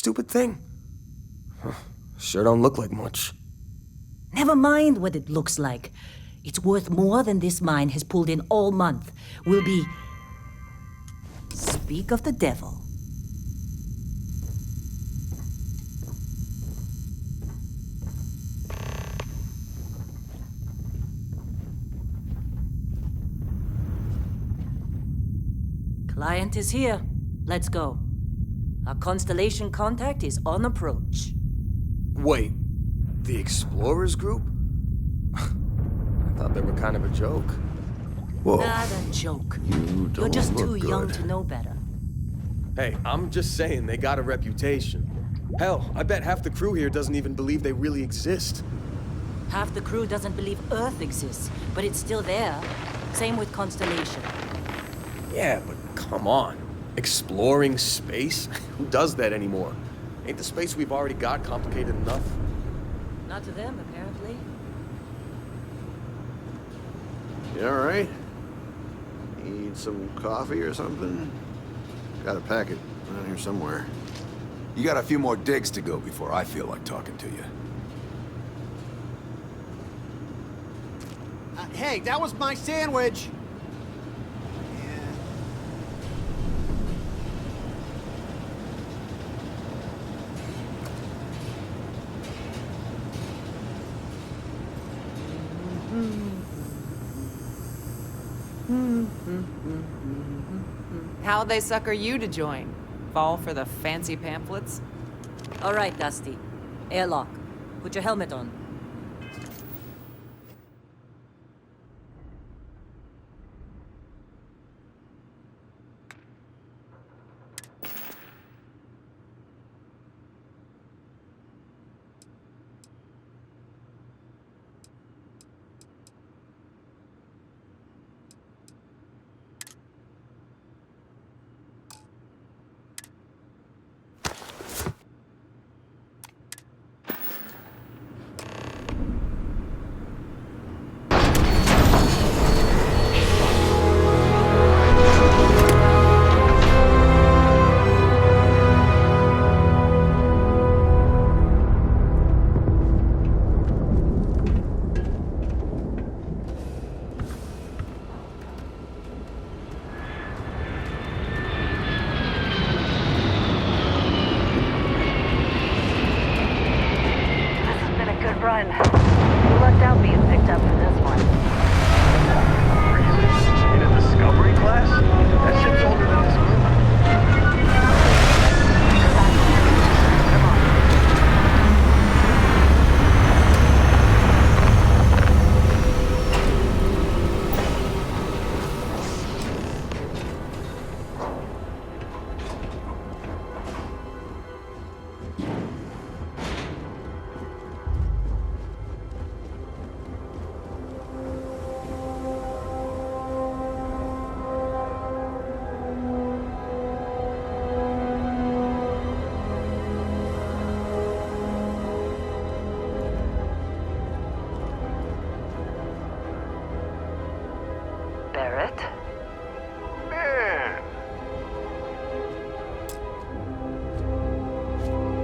stupid thing? Sure don't look like much. Never mind what it looks like. It's worth more than this mine has pulled in all month. Will be... Speak of the devil. Client is here. Let's go. Our constellation contact is on approach. Wait, the Explorers group? I thought they were kind of a joke. Whoa. Not a joke. You You're just don't too look young good. to know better. Hey, I'm just saying they got a reputation. Hell, I bet half the crew here doesn't even believe they really exist. Half the crew doesn't believe Earth exists, but it's still there. Same with Constellation. Yeah, but come on. Exploring space? Who does that anymore? Ain't the space we've already got complicated enough? Not to them, apparently. You alright? Need some coffee or something? Got a packet around here somewhere. You got a few more digs to go before I feel like talking to you. Hey, that was my sandwich! How'd they sucker you to join? Fall for the fancy pamphlets? All right, Dusty. Airlock. Put your helmet on. Run. You lucked out being picked up for this one. In a Discovery class? That ship's older than this moon. Come on. Barrett? Man!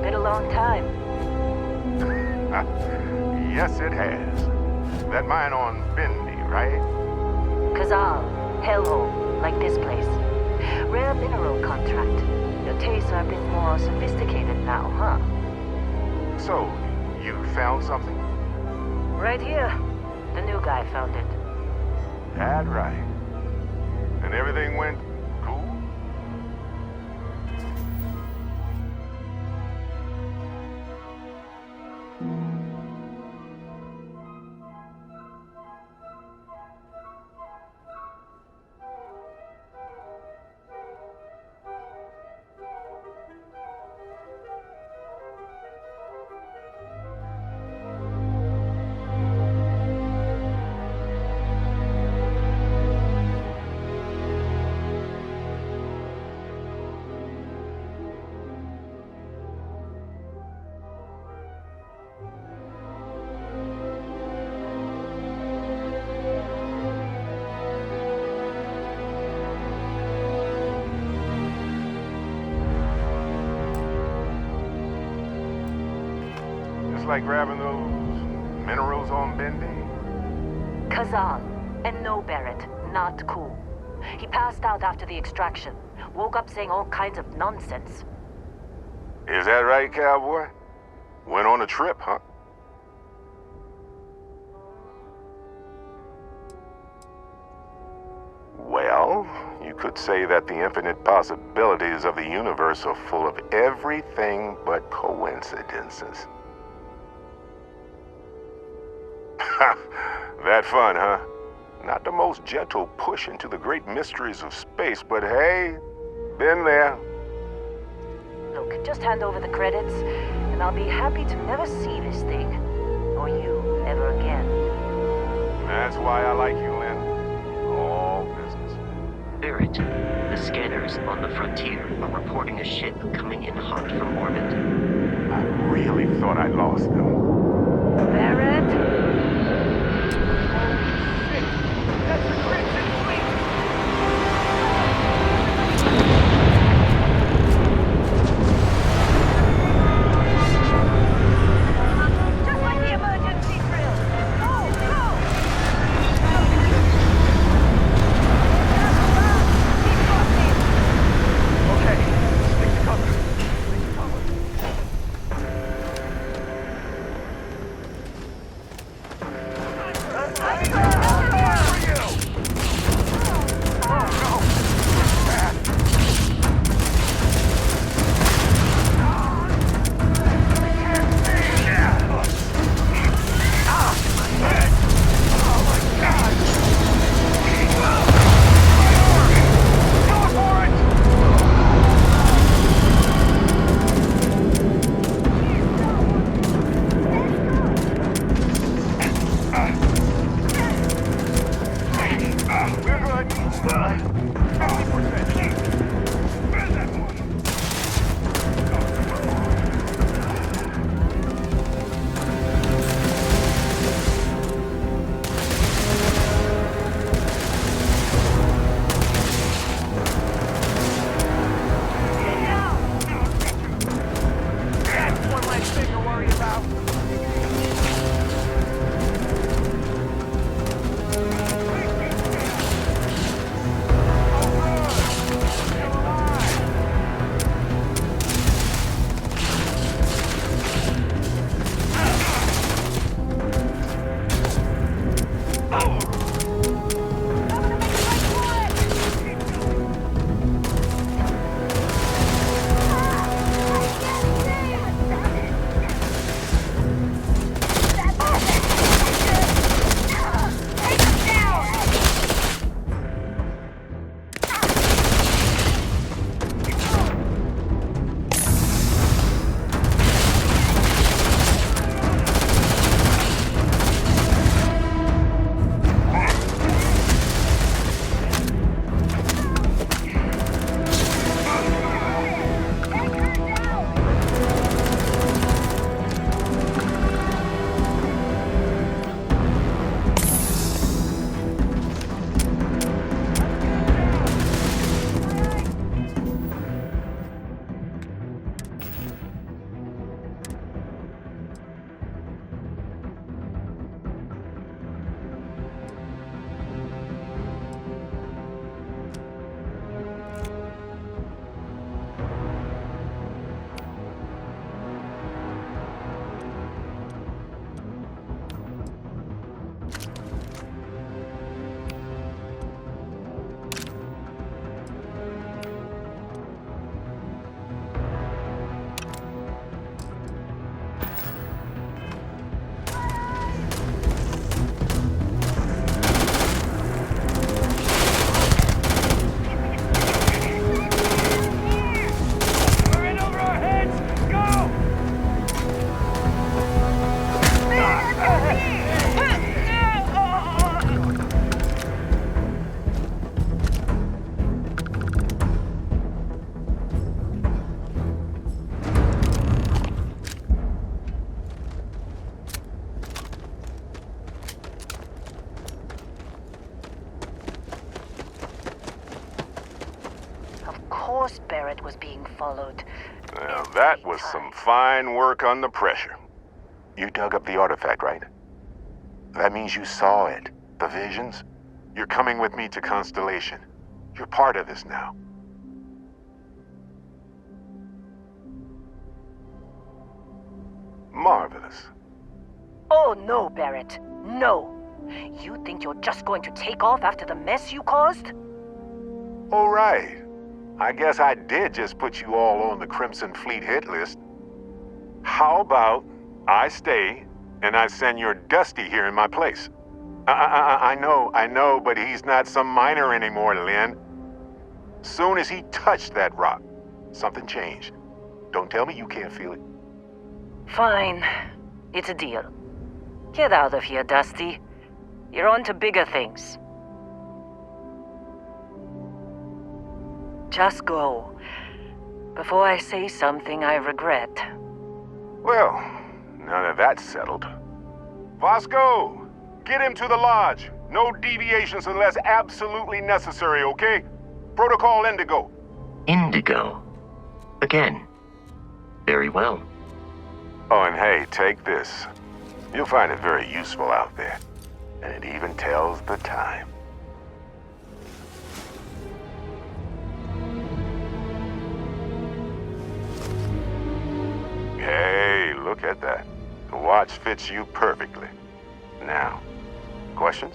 Been a long time. Yes, it has. That mine on Bendy, right? Kazal, hellhole, like this place. Rare mineral contract. Your tastes are a bit more sophisticated now, huh? So, you found something? Right here. The new guy found it. That right. And everything went cool? just like grabbing those minerals on Bendy? Kazal. And no, Barrett. Not cool. He passed out after the extraction. Woke up saying all kinds of nonsense. Is that right, cowboy? Went on a trip, huh? Well, you could say that the infinite possibilities of the universe are full of everything but coincidences. That fun, huh? Not the most gentle push into the great mysteries of space, but hey, been there. Look, just hand over the credits, and I'll be happy to never see this thing. Or you, ever again. That's why I like you, Lynn. All business. Barrett, the scanners on the frontier are reporting a ship coming in hot from orbit. I really thought I lost them. Barrett? That's the Crimson Fleet! Just like the emergency drill! Go! Go! Okay, stick to cover. Stick to cover. course Barrett was being followed. Well, that was some fine work under pressure. You dug up the artifact, right? That means you saw it. The visions? You're coming with me to Constellation. You're part of this now. Marvelous. Oh no, Barrett. No. You think you're just going to take off after the mess you caused? All right. I guess I did just put you all on the Crimson Fleet hit list. How about I stay and I send your Dusty here in my place? I know, but he's not some miner anymore, Lynn. Soon as he touched that rock, something changed. Don't tell me you can't feel it. Fine. It's a deal. Get out of here, Dusty. You're on to bigger things. Just go. Before I say something I regret. Well, now that that's settled. Vasco, get him to the lodge. No deviations unless absolutely necessary, okay? Protocol Indigo. Indigo. Again. Very well. Oh, and hey, take this. You'll find it very useful out there. And it even tells the time. Hey, look at that. The watch fits you perfectly. Now, questions?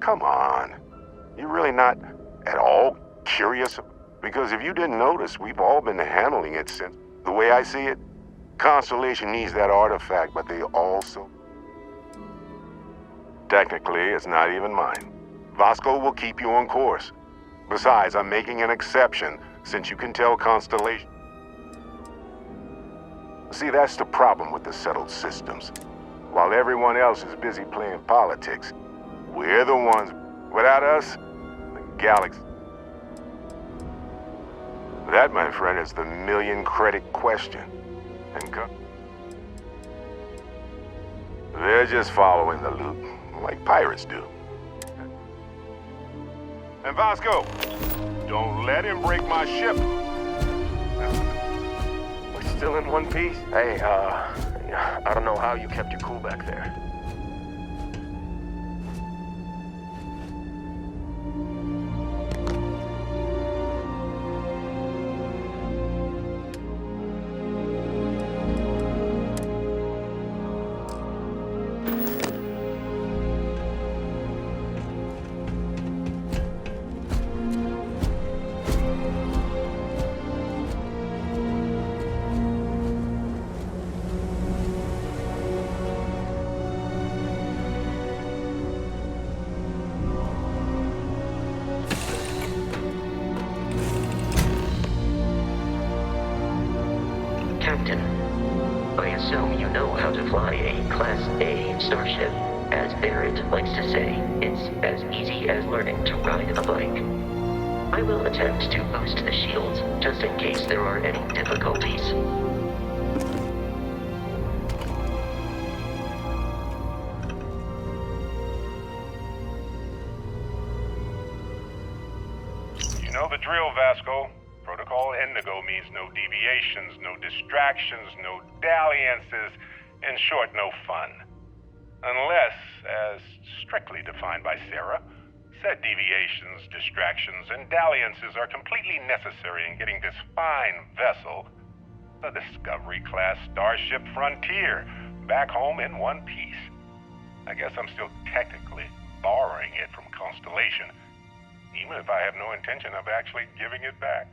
Come on. You're really not at all curious? Because if you didn't notice, we've all been handling it since... The way I see it, Constellation needs that artifact, but they also... Technically, it's not even mine. Vasco will keep you on course. Besides, I'm making an exception, since you can tell Constellation... See, that's the problem with the settled systems. While everyone else is busy playing politics, we're the ones... Without us, the galaxy... That, my friend, is the million-credit question. And they're just following the loot, like pirates do. And Vasco, don't let him break my ship. We're still in one piece? Hey, I don't know how you kept your cool back there. Captain, I assume you know how to fly a Class A starship. As Barrett likes to say, it's as easy as learning to ride a bike. I will attempt to boost the shields, just in case there are any difficulties. You know the drill, Vasco. Protocol Indigo means no deviations, no distractions, no dalliances, in short, no fun. Unless, as strictly defined by Sarah, said deviations, distractions, and dalliances are completely necessary in getting this fine vessel, the Discovery-class Starship Frontier, back home in one piece. I guess I'm still technically borrowing it from Constellation, even if I have no intention of actually giving it back.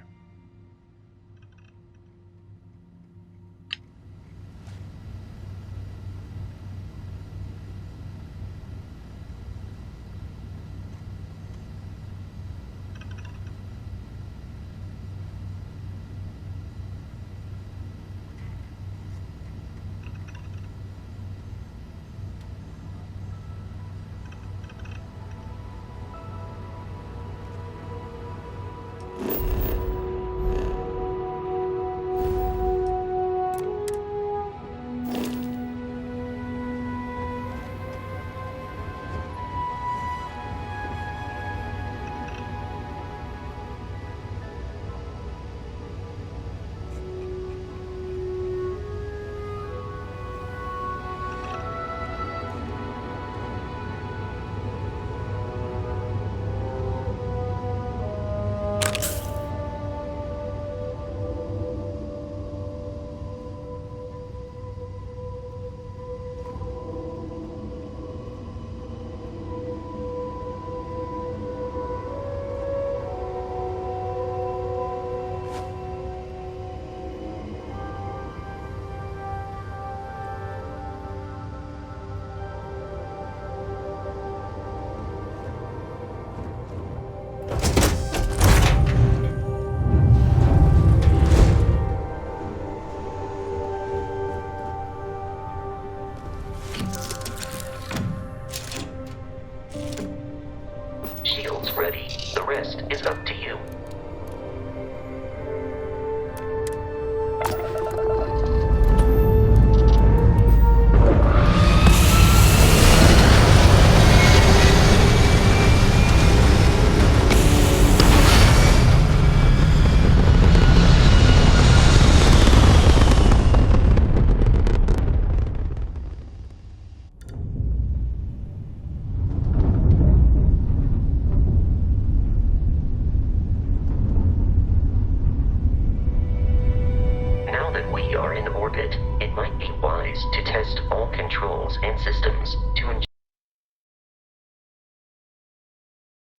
in orbit, it might be wise to test all controls and systems to ensure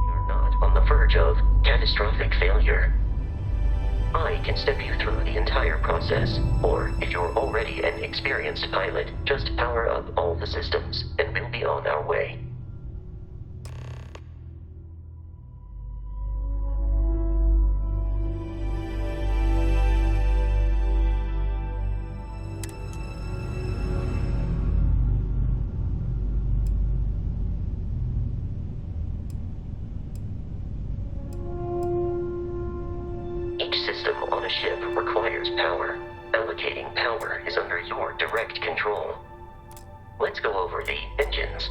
we are not on the verge of catastrophic failure. I can step you through the entire process, or if you're already an experienced pilot, just power up all the systems, and we'll be on our way. Each system on a ship requires power. Allocating power is under your direct control. Let's go over the engines.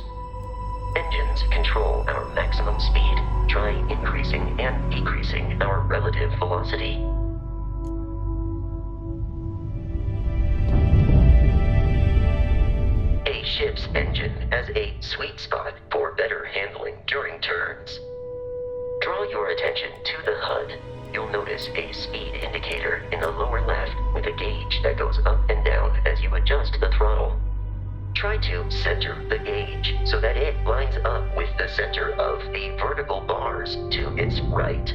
Engines control our maximum speed. Try increasing and decreasing our relative velocity. A ship's engine has a sweet spot for better handling during turns. Draw your attention to the HUD. You'll notice a speed indicator in the lower left with a gauge that goes up and down as you adjust the throttle. Try to center the gauge so that it lines up with the center of the vertical bars to its right.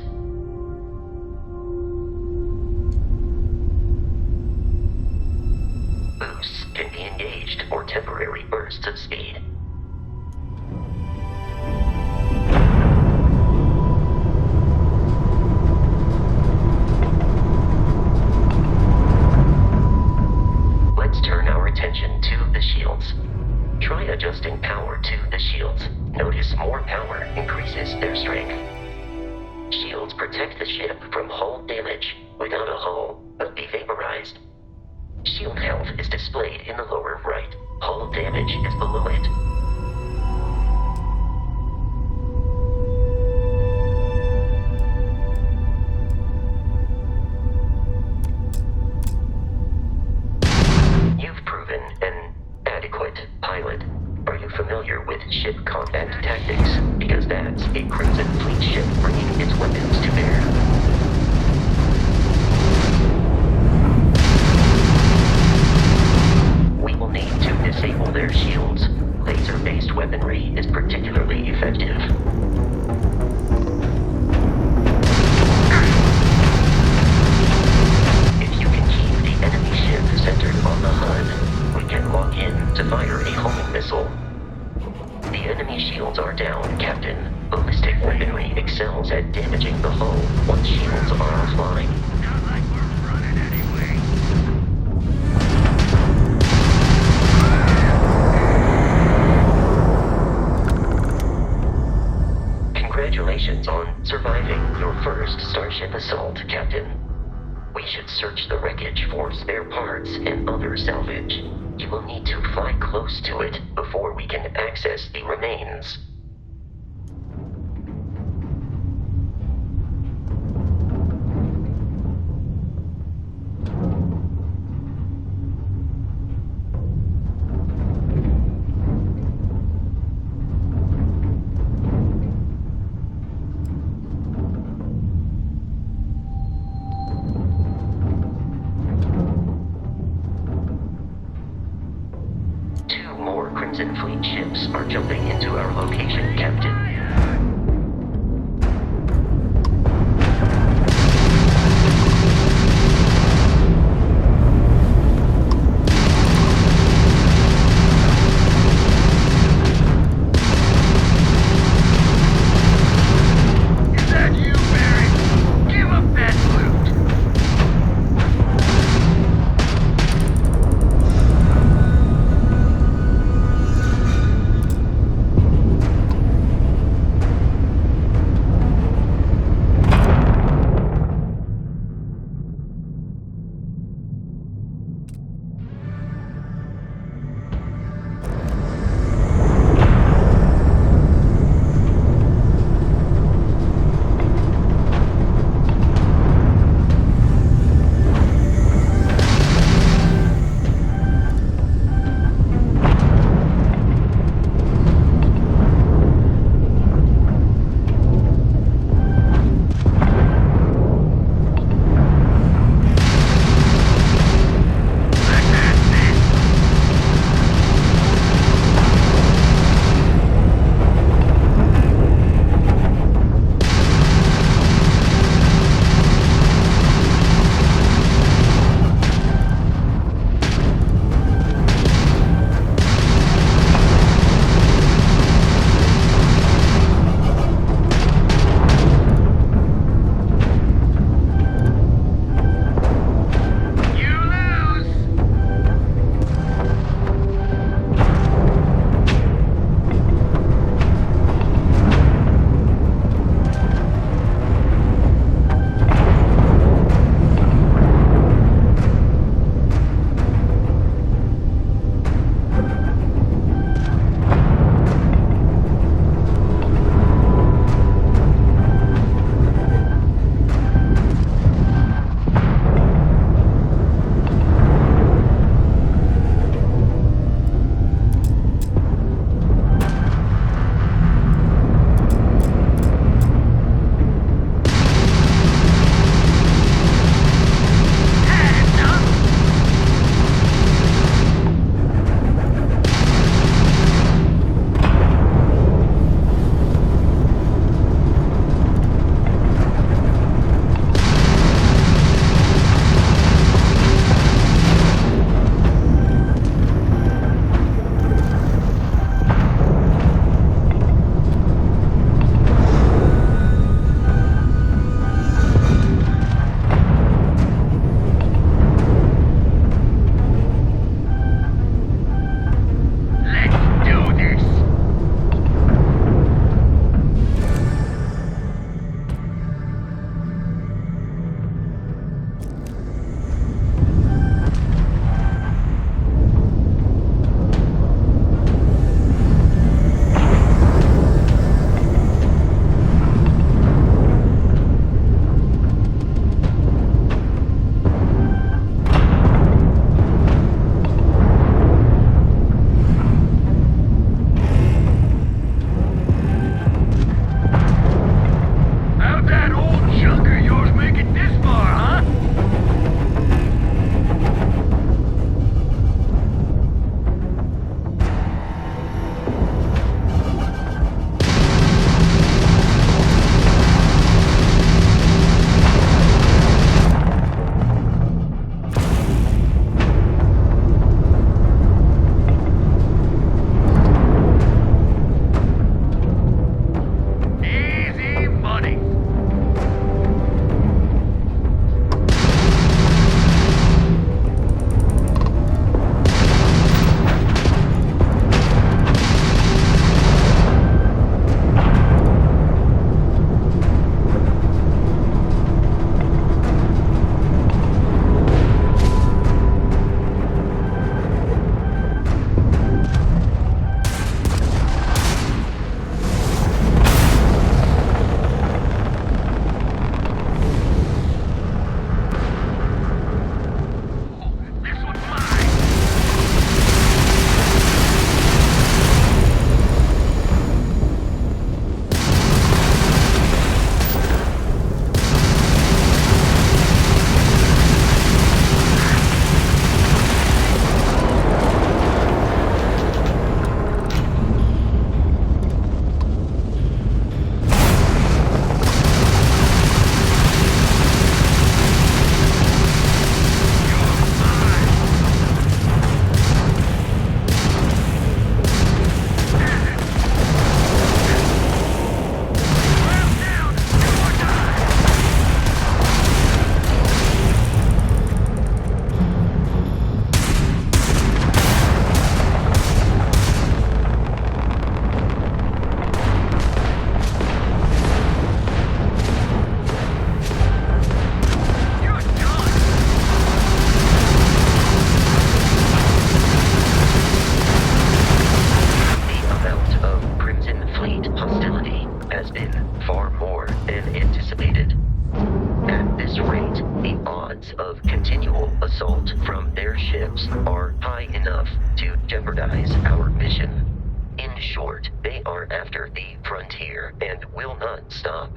Boosts can be engaged for temporary bursts of speed. Let's turn our attention to the shields. Try adjusting power to the shields. Notice more power increases their strength. Shields protect the ship from hull damage. Without a hull, but be vaporized. Shield health is displayed in the lower right. Hull damage is below it. You've proven an adequate pilot. Are you familiar with ship combat tactics? Because that's a Crimson Fleet ship bringing its weapons to bear. We will need to disable their shields. Laser-based weaponry is particularly effective. If you can keep the enemy ship centered on the HUD, we can lock in to fire a homing missile. The enemy shields are down, Captain. Ballistic weaponry excels at damaging the hull once shields are offline. Not like we're running anyway. Congratulations on surviving your first Starship assault, Captain. We should search the wreckage for spare parts and other salvage. You will need to fly close to it before we can access the remains. Two more Crimson Fleet ships are jumping into our location, Captain. Is that you, Barry? Give up that loot. odds of continual assault from their ships are high enough to jeopardize our mission. In short, they are after the frontier and will not stop.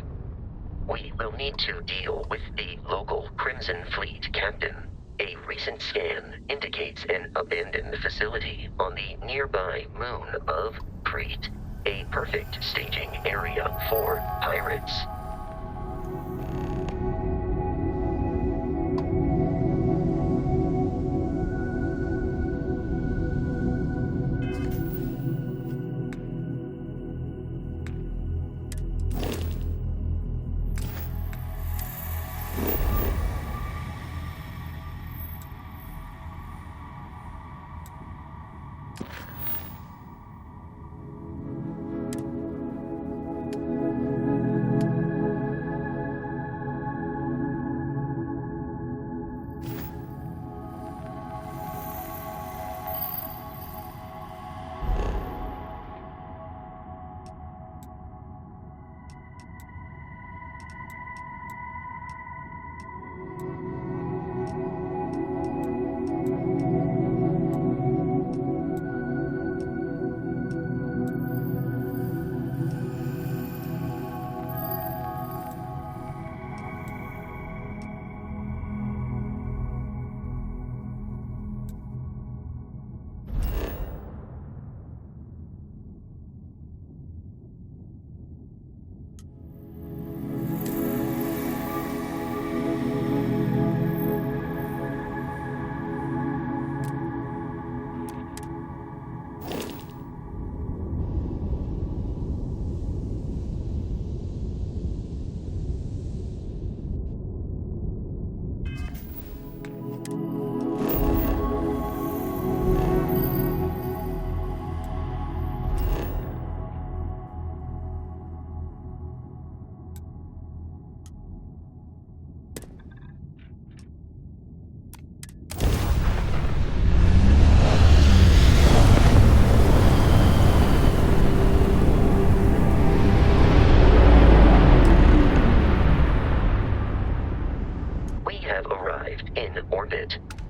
We will need to deal with the local Crimson Fleet captain. A recent scan indicates an abandoned facility on the nearby moon of Crete, a perfect staging area for pirates.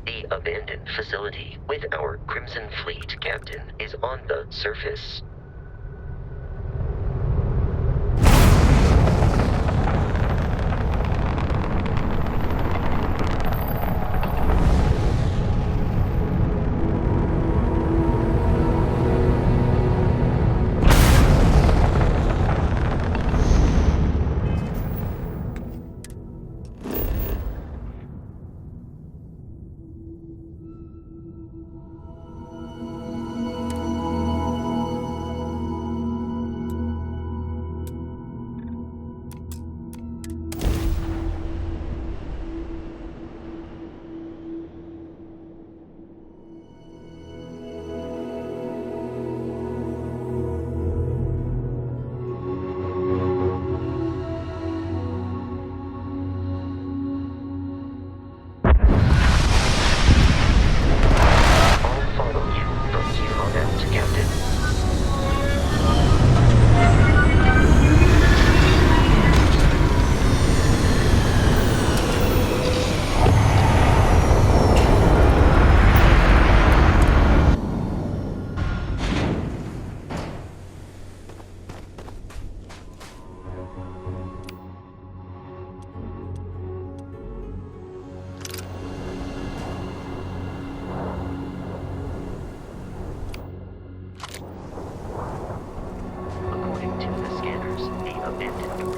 The abandoned facility with our Crimson Fleet captain is on the surface.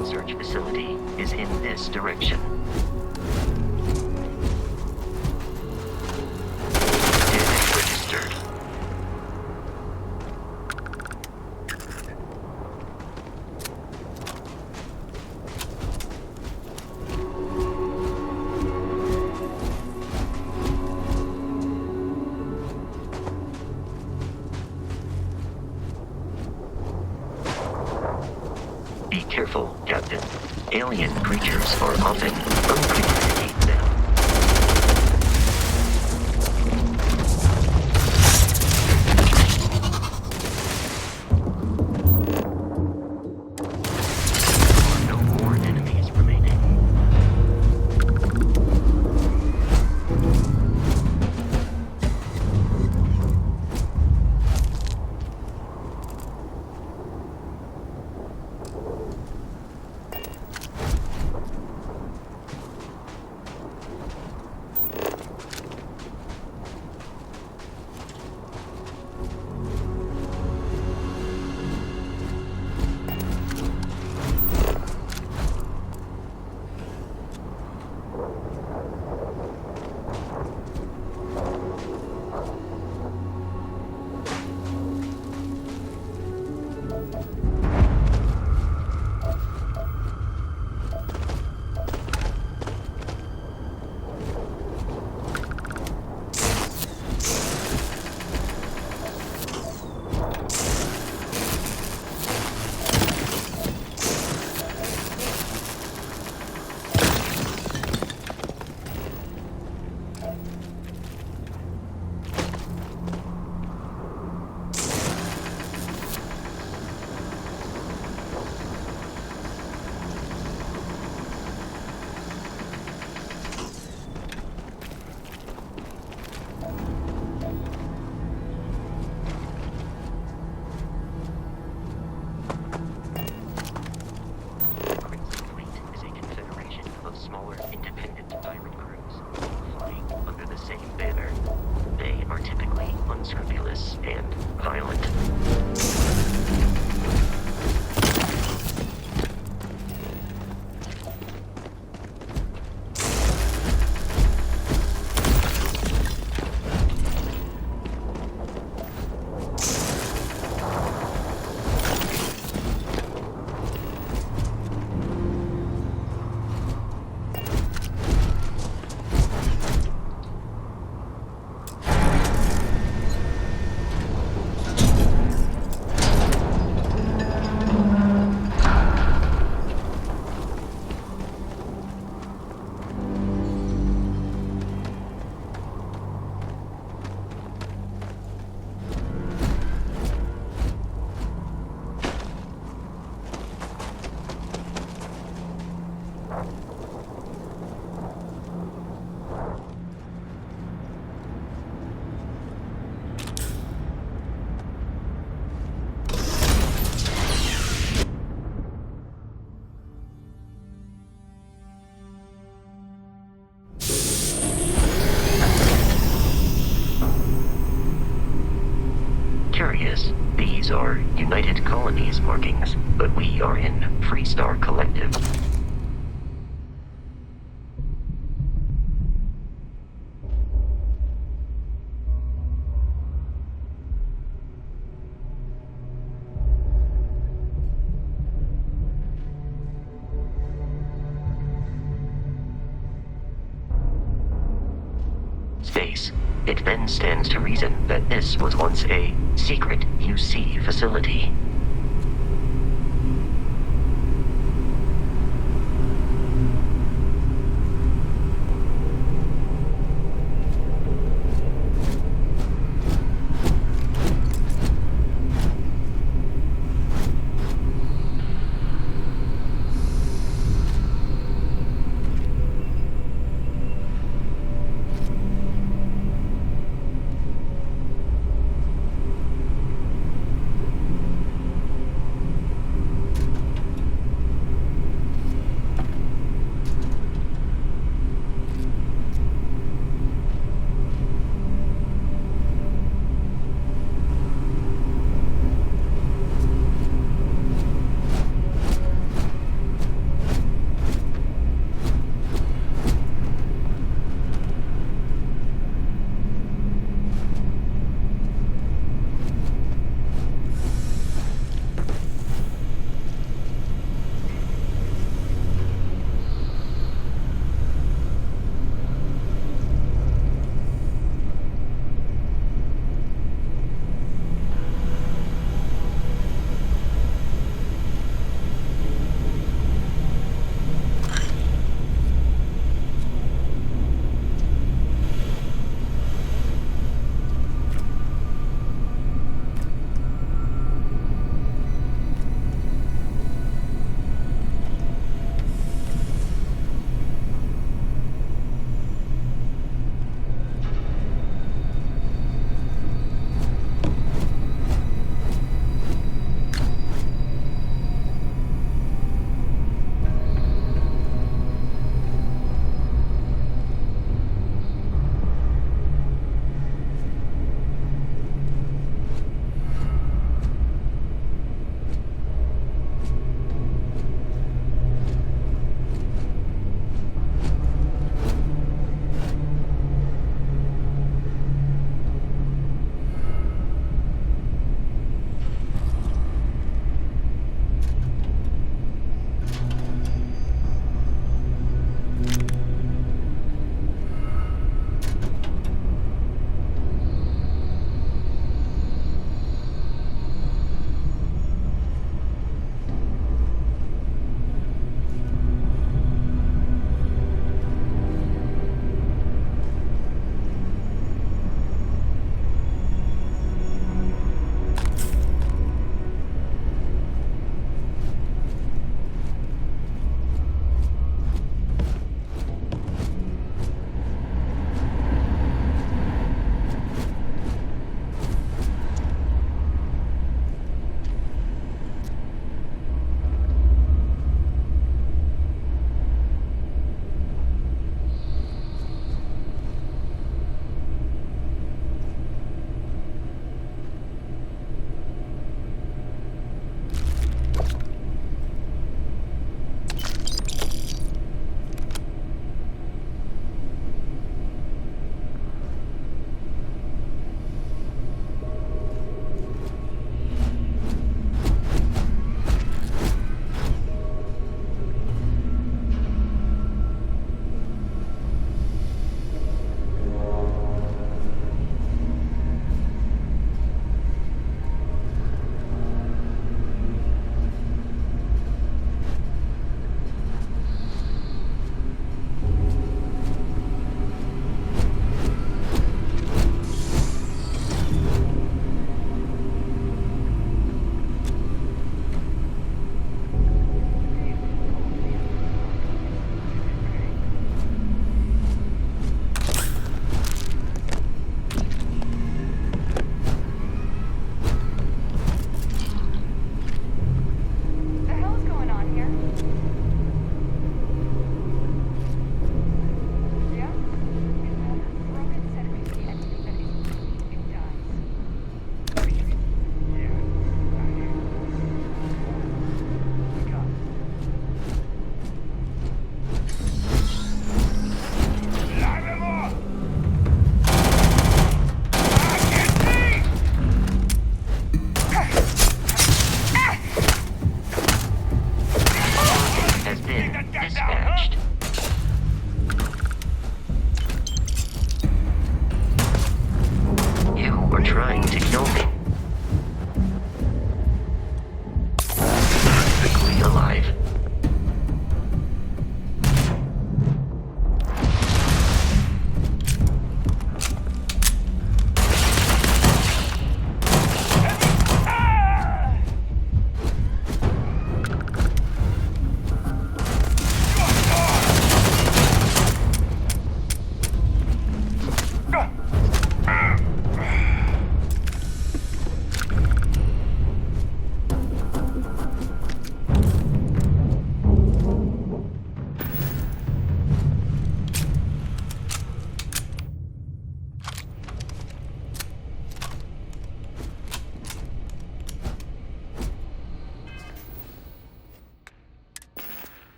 Research facility is in this direction. Damage registered. Be careful, Captain. Alien creatures are often uncommunicated them. There are no more enemies remaining. Curious. These are United Colonies markings, but we are in Freestar Collective. Space. It then stands to reason that this was once a secret UC facility.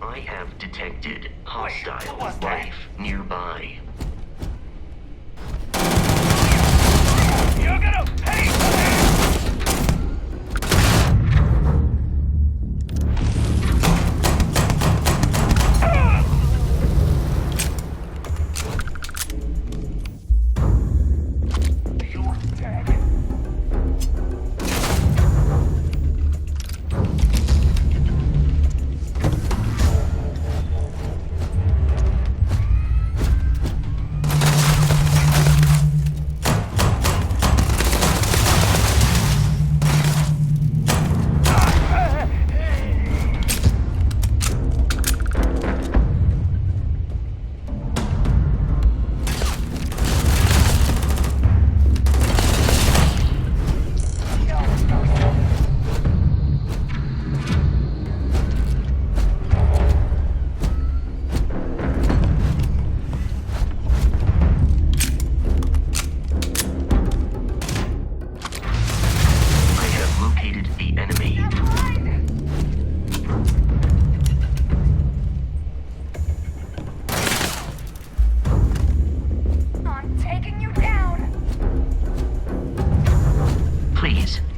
I have detected hostile life nearby. You're gonna pay for that!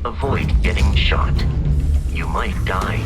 Avoid getting shot. You might die.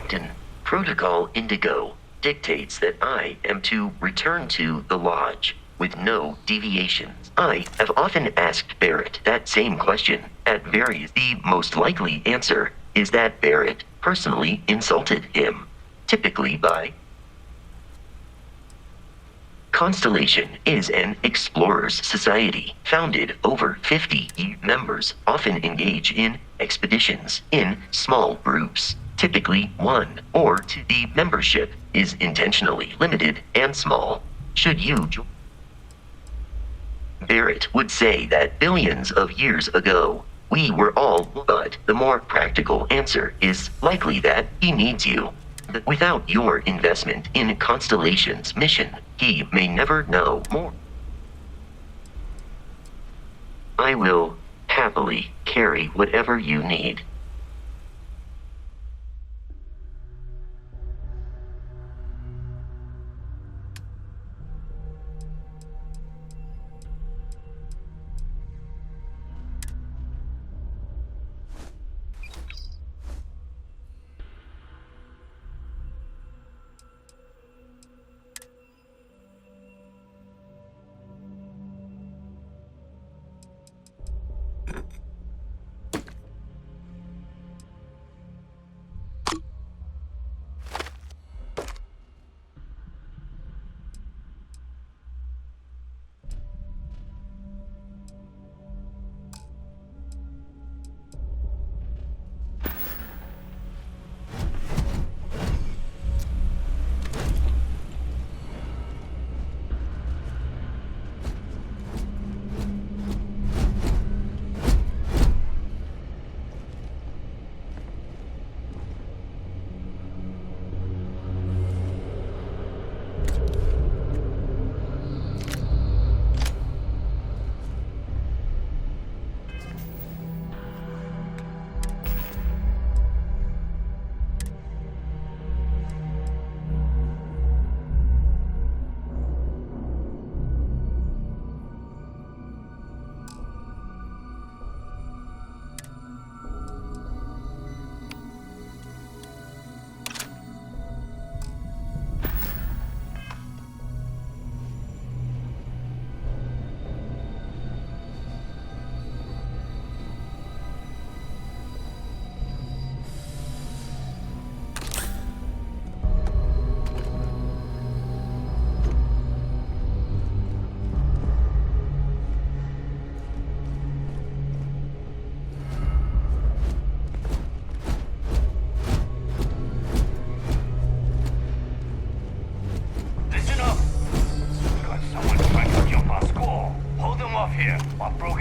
Captain. Protocol Indigo dictates that I am to return to the Lodge with no deviations. I have often asked Barrett that same question at various. The most likely answer is that Barrett personally insulted him, typically by. Constellation is an explorers society founded over 50 members often engage in expeditions in small groups, typically 1 or 2. The membership is intentionally limited and small. Should you join? Barrett would say that billions of years ago, we were all, but the more practical answer is likely that he needs you. Without your investment in Constellation's mission, he may never know more. I will happily carry whatever you need.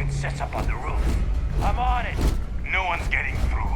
Sets up on the roof. I'm on it. No one's getting through.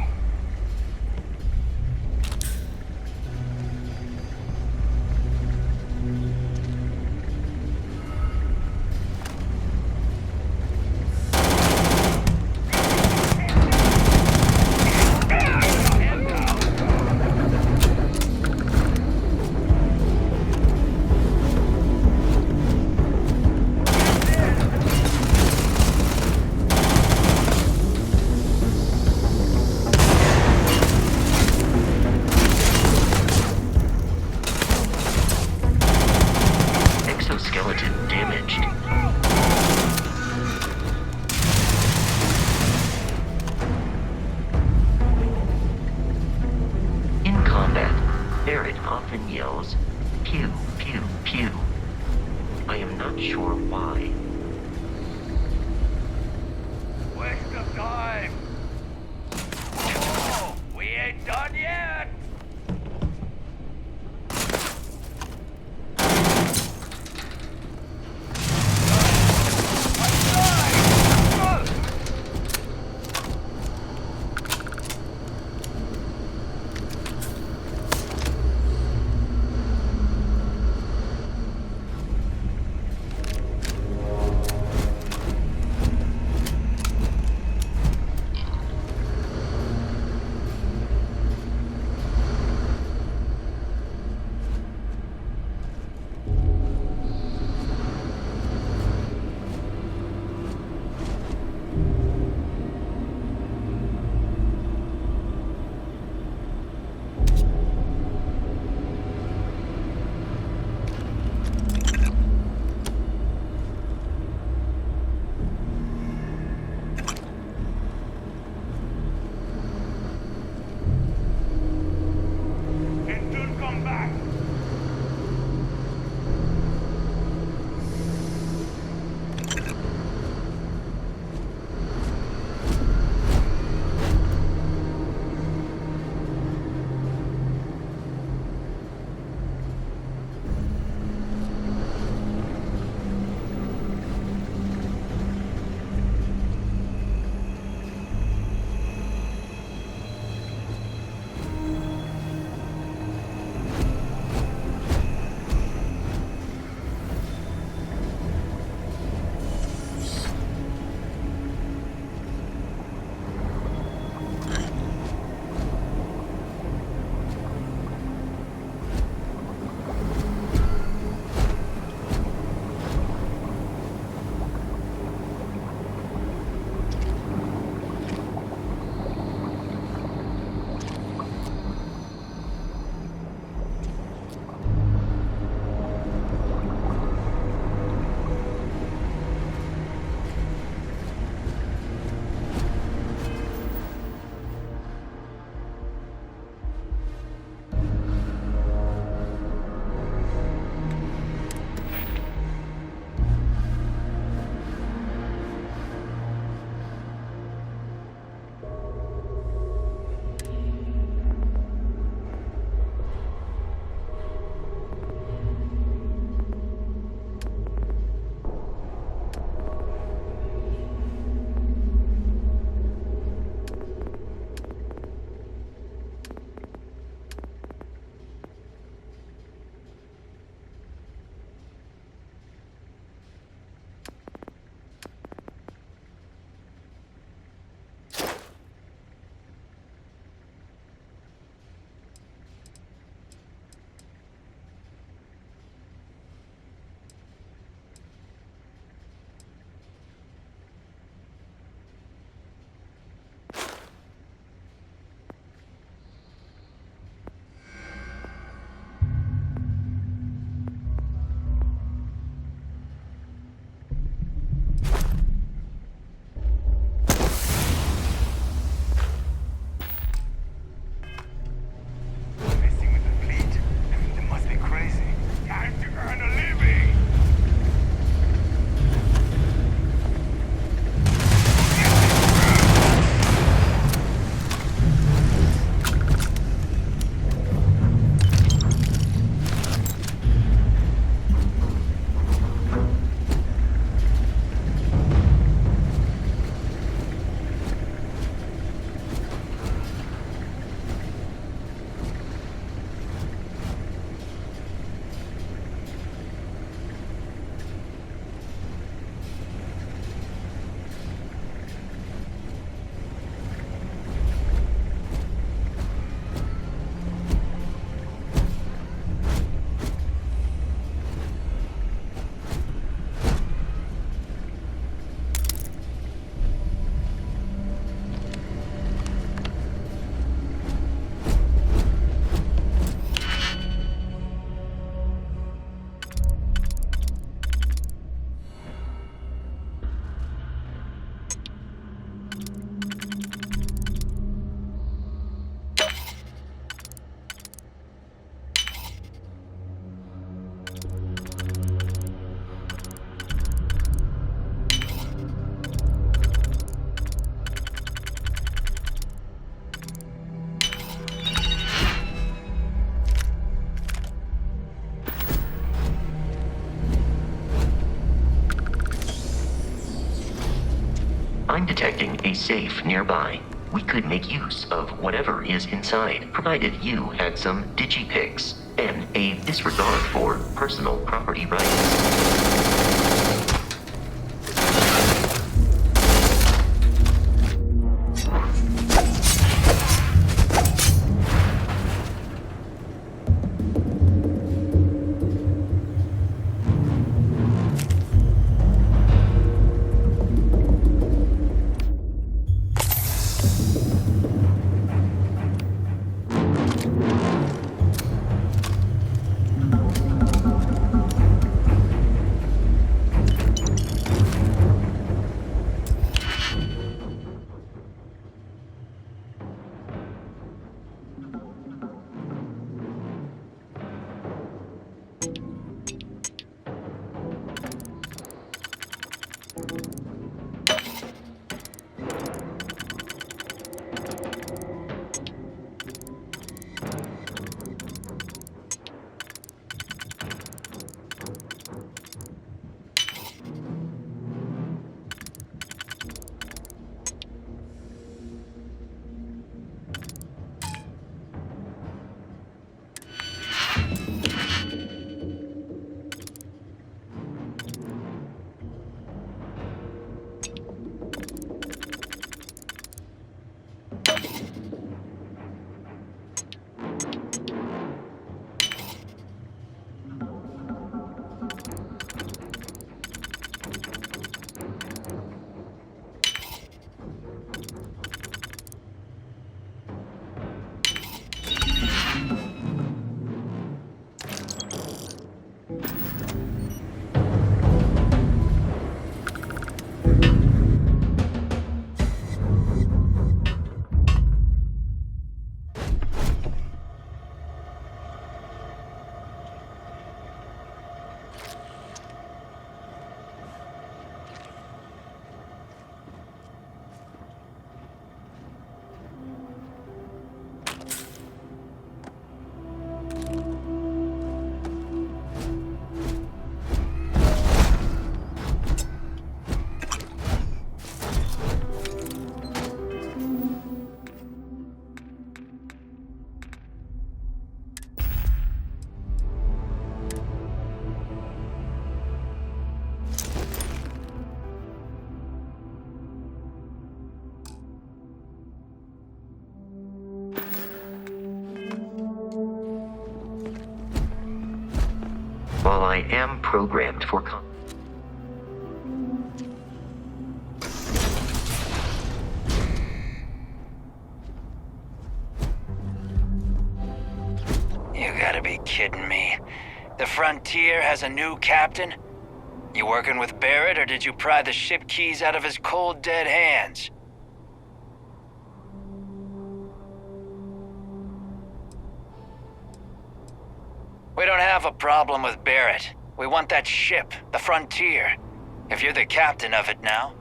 I'm detecting a safe nearby. We could make use of whatever is inside, provided you had some digipics and a disregard for personal property rights. While I am programmed for You gotta be kidding me. The Frontier has a new captain? You working with Barrett, or did you pry the ship keys out of his cold, dead hands? We don't have a problem with Barrett. We want that ship, the Frontier. If you're the captain of it now.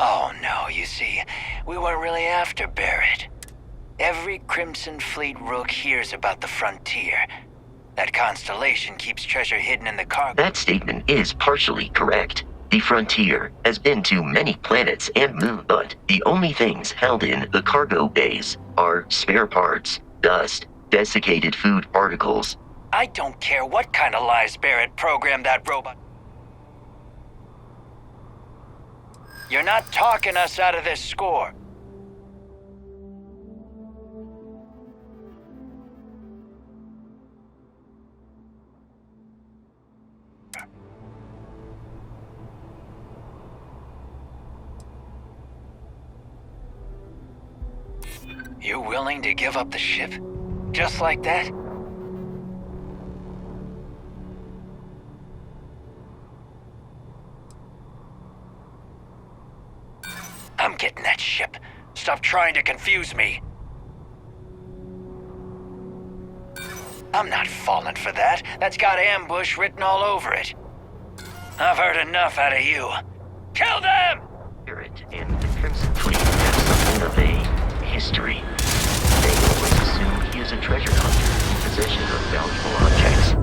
Oh no, you see, we weren't really after Barrett. Every Crimson Fleet rook hears about the Frontier. That constellation keeps treasure hidden in the cargo. That statement is partially correct. The Frontier has been to many planets and moons, but the only things held in the cargo bays are spare parts, dust, desiccated food particles. I don't care what kind of lies Barrett programmed that robot. You're not talking us out of this score. You willing to give up the ship? Just like that? I'm getting that ship. Stop trying to confuse me. I'm not falling for that. That's got ambush written all over it. I've heard enough out of you. Kill them! Barrett and the Crimson Fleet have something of a history. They always assume he is a treasure hunter in possession of valuable objects.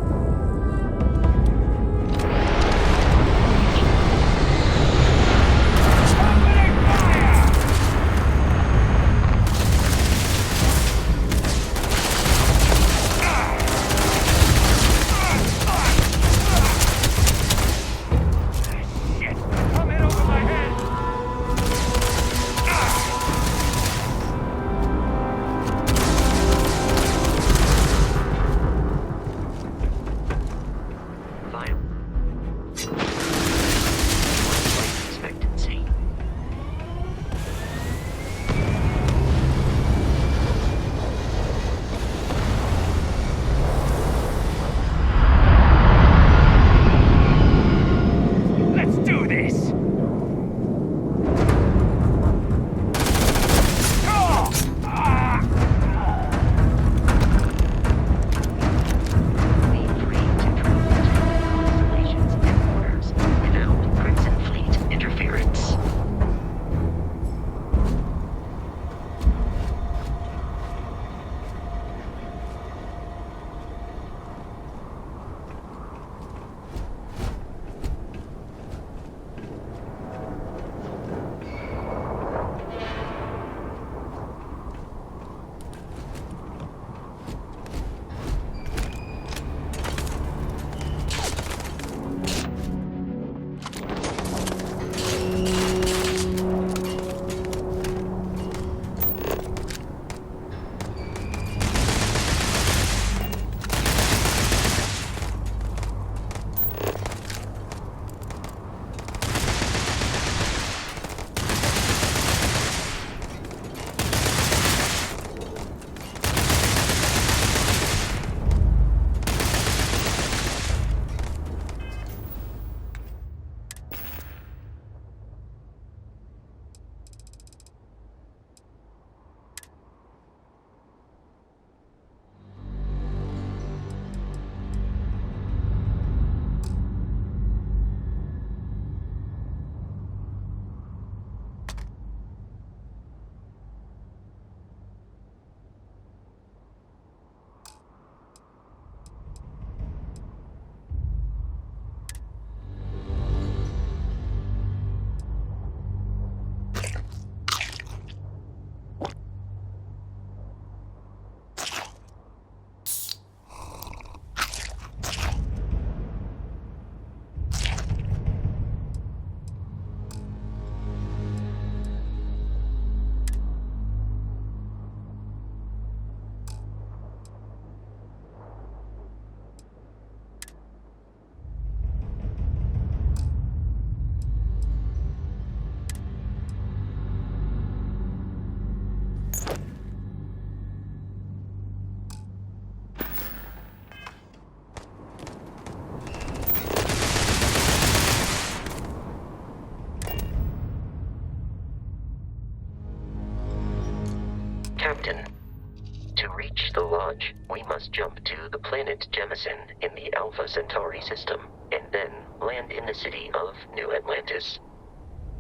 passage, we must jump to the planet Jemison in the Alpha Centauri system, and then land in the city of New Atlantis.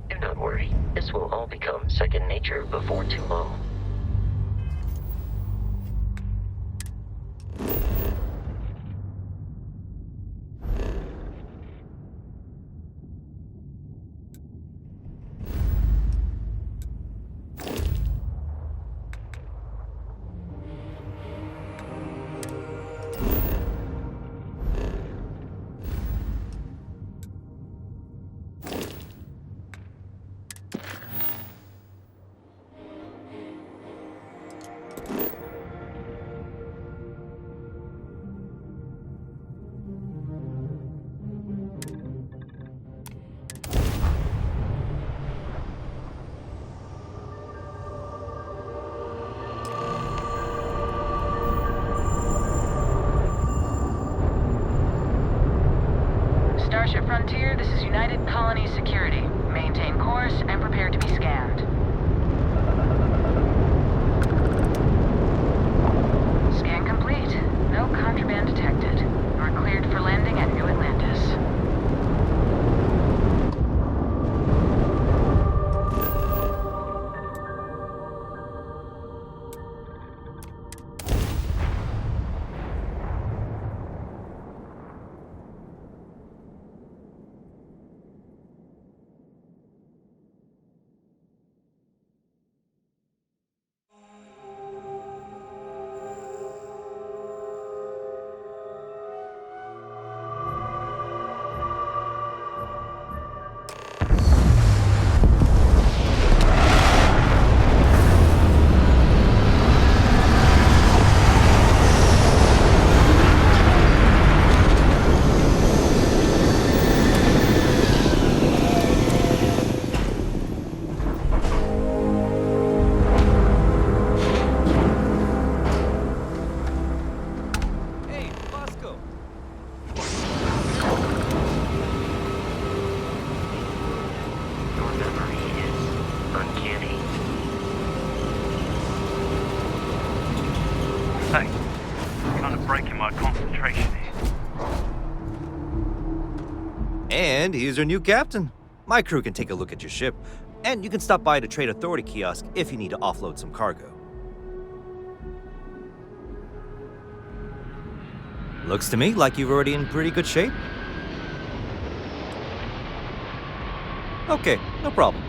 Do not worry, this will all become second nature before too long. Starship Frontier, this is United Colony Security. Maintain course and prepare to be scanned. Scan complete. No contraband detected. You're cleared for landing at New Atlantis. Thanks. Kind of breaking my concentration here. And here's your new captain. My crew can take a look at your ship, and you can stop by the Trade Authority kiosk if you need to offload some cargo. Looks to me like you're already in pretty good shape. Okay, no problem.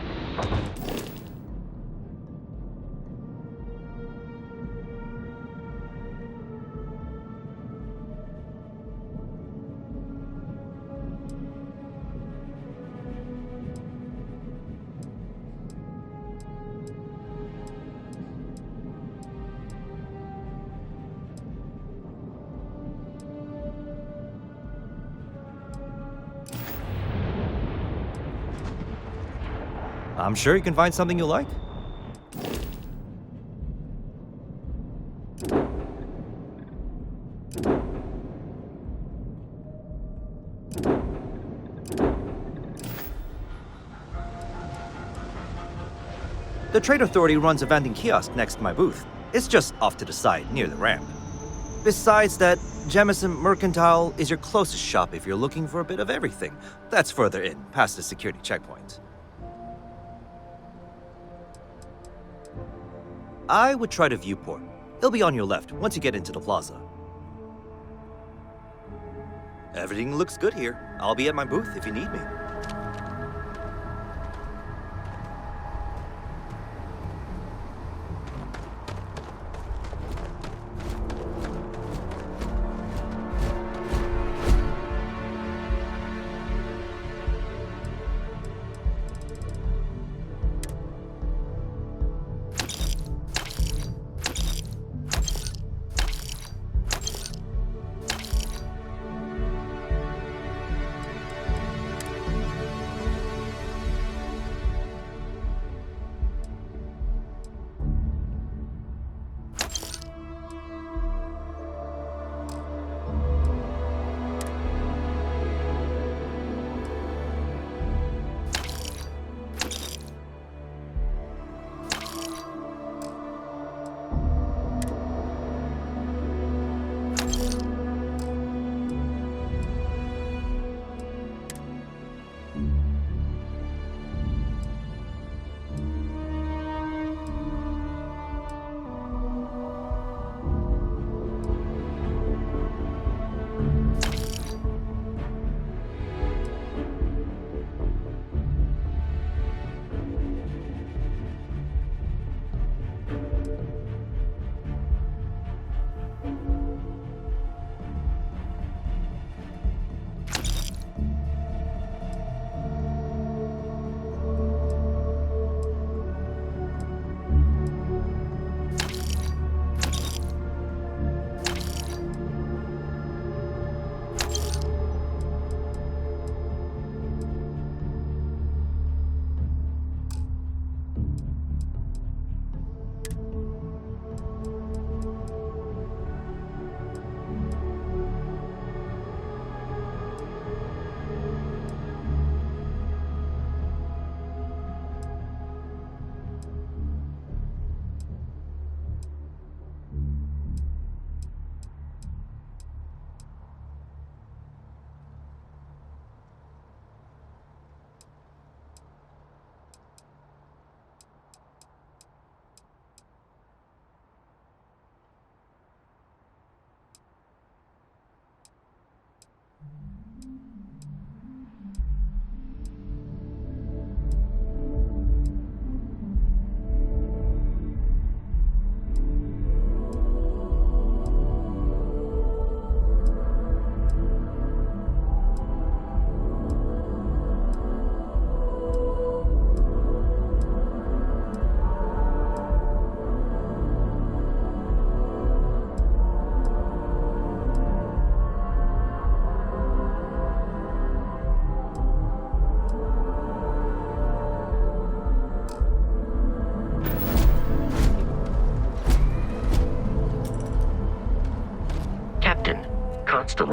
I'm sure you can find something you like. The Trade Authority runs a vending kiosk next to my booth. It's just off to the side, near the ramp. Besides that, Jemison Mercantile is your closest shop if you're looking for a bit of everything. That's further in, past the security checkpoint. I would try the viewport. It'll be on your left once you get into the plaza. Everything looks good here. I'll be at my booth if you need me.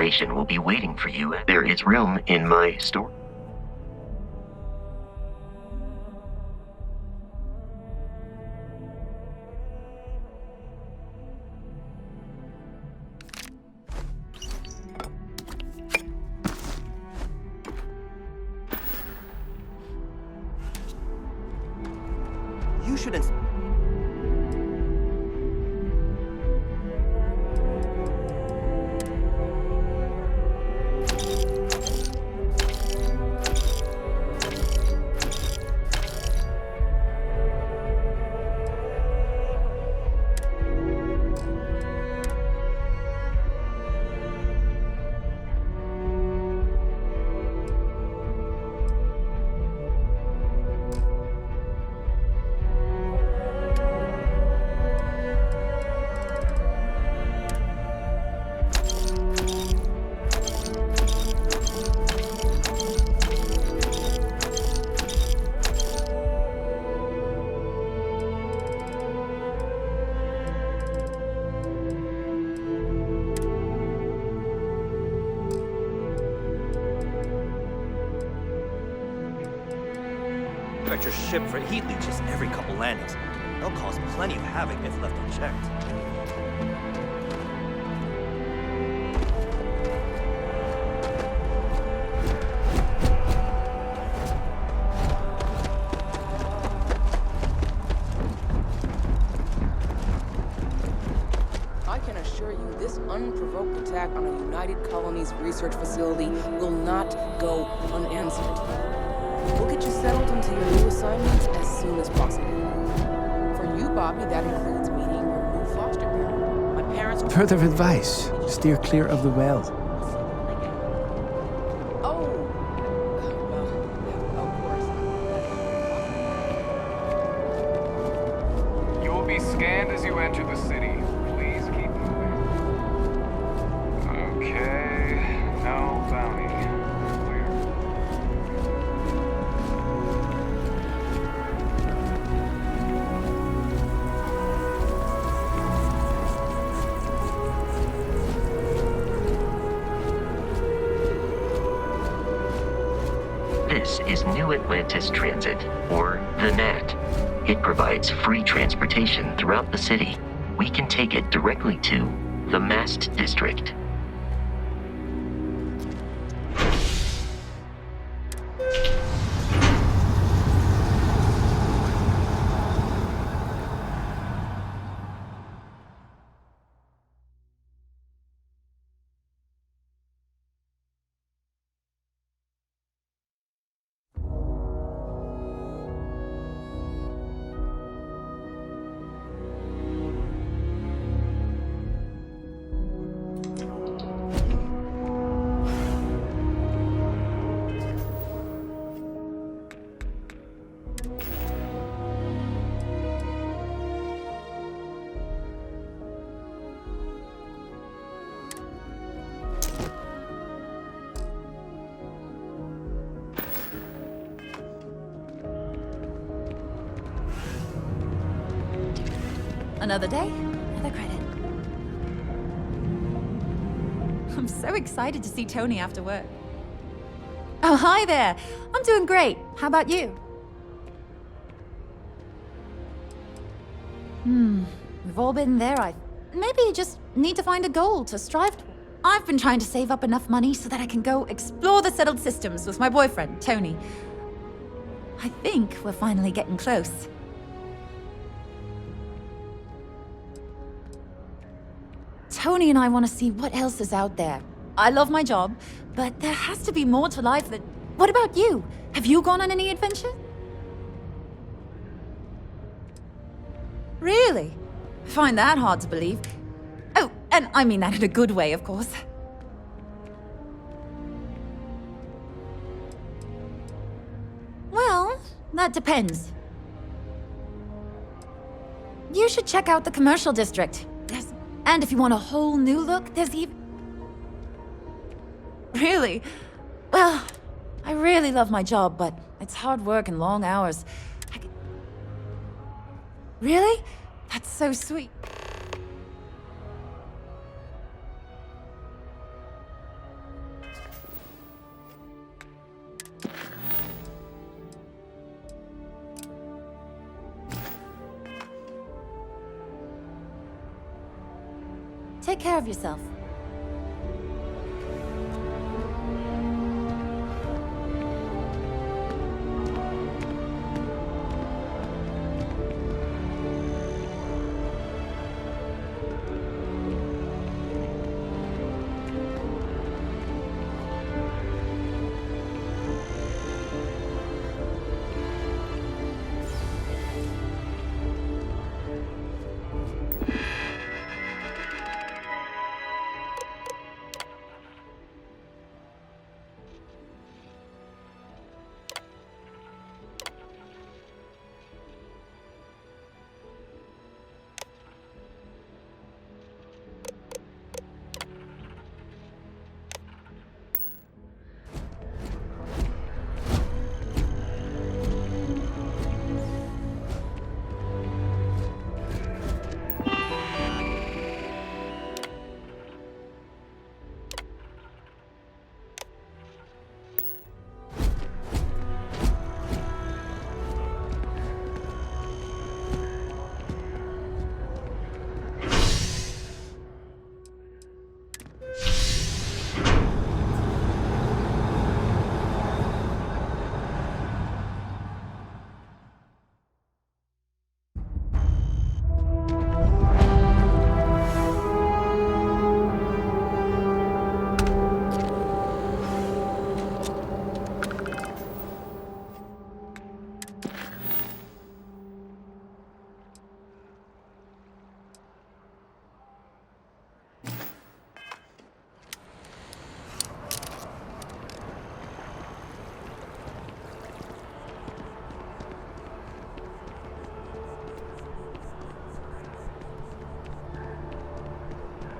Constellation will be waiting for you. There is room in my store. You shouldn't. Expect your ship for heat leeches every couple landings. They'll cause plenty of havoc if left unchecked. I can assure you this unprovoked attack on a United Colonies research facility will not go unanswered. We'll get you settled into your new assignment as soon as possible. For you, Bobby, that includes meeting your new foster parent. My parents... Further advice. Steer clear of the well. Oh! Well, of course. You will be scanned as you enter the city. Please keep moving. Okay. No bounty. Clear. This is New Atlantis Transit, or the NAT. It provides free transportation throughout the city. We can take it directly to the Mast District. Another day, another credit. I'm so excited to see Tony after work. Oh, hi there. I'm doing great. How about you? We've all been there. I maybe just need to find a goal to strive toward. I've been trying to save up enough money so that I can go explore the settled systems with my boyfriend, Tony. I think we're finally getting close. Tony and I want to see what else is out there. I love my job, but there has to be more to life than... What about you? Have you gone on any adventure? Really? I find that hard to believe. Oh, and I mean that in a good way, of course. Well, that depends. You should check out the commercial district. And if you want a whole new look, there's even... Really? Well, I really love my job, but it's hard work and long hours. Really? That's so sweet. Take care of yourself.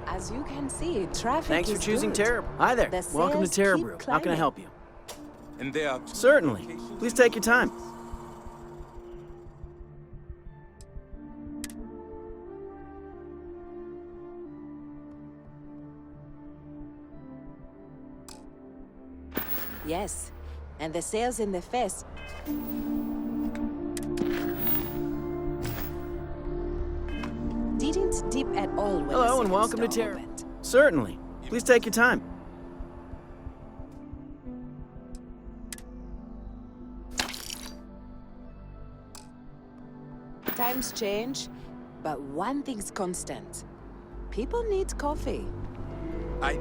As you can see, traffic Thanks for is choosing good. Terror. Hi there. The Welcome to sales Terror keep Brew. How can I climbing. help you? And they are... Certainly. Please take your time. Yes, and the sales in the fest. Didn't dip at all when the Hello and second welcome to store Terror. opened. Certainly. Please take your time. Times change, but one thing's constant. People need coffee. I...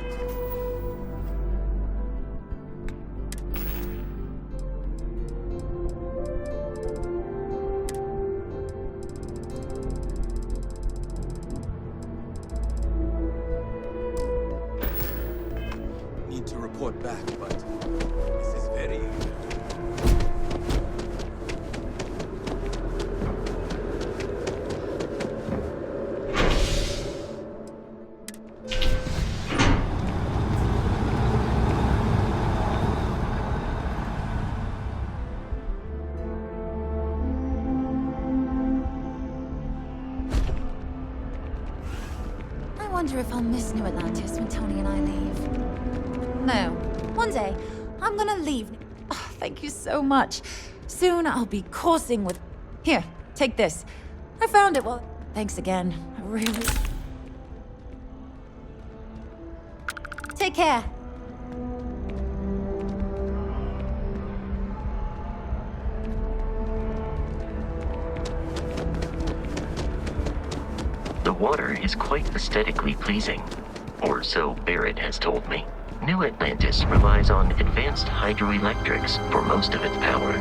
Need to report back, but this is very... I wonder if I'll miss New Atlantis when Tony and I leave. No. One day, I'm gonna leave. Oh, thank you so much. Soon I'll be coursing with... Here, take this. I found it. Well, thanks again. I really... Take care. The water is quite aesthetically pleasing, or so Barrett has told me. New Atlantis relies on advanced hydroelectrics for most of its power.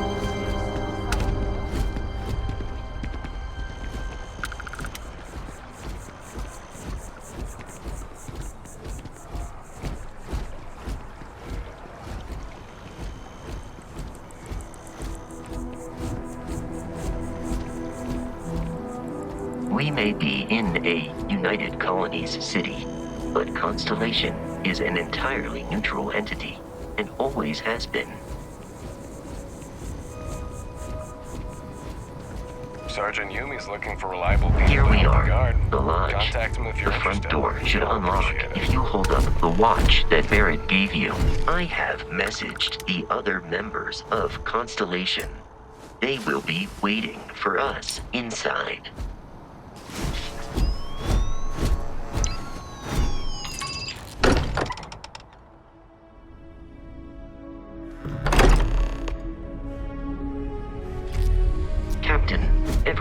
We may be in a United Colonies city, but Constellation is an entirely neutral entity, and always has been. Sergeant Yumi's looking for reliable people Here we to help are, the guard. the lodge. Contact him if you're The front interested. door should I'll unlock appreciate it. if you hold up the watch that Barrett gave you. I have messaged the other members of Constellation. They will be waiting for us inside.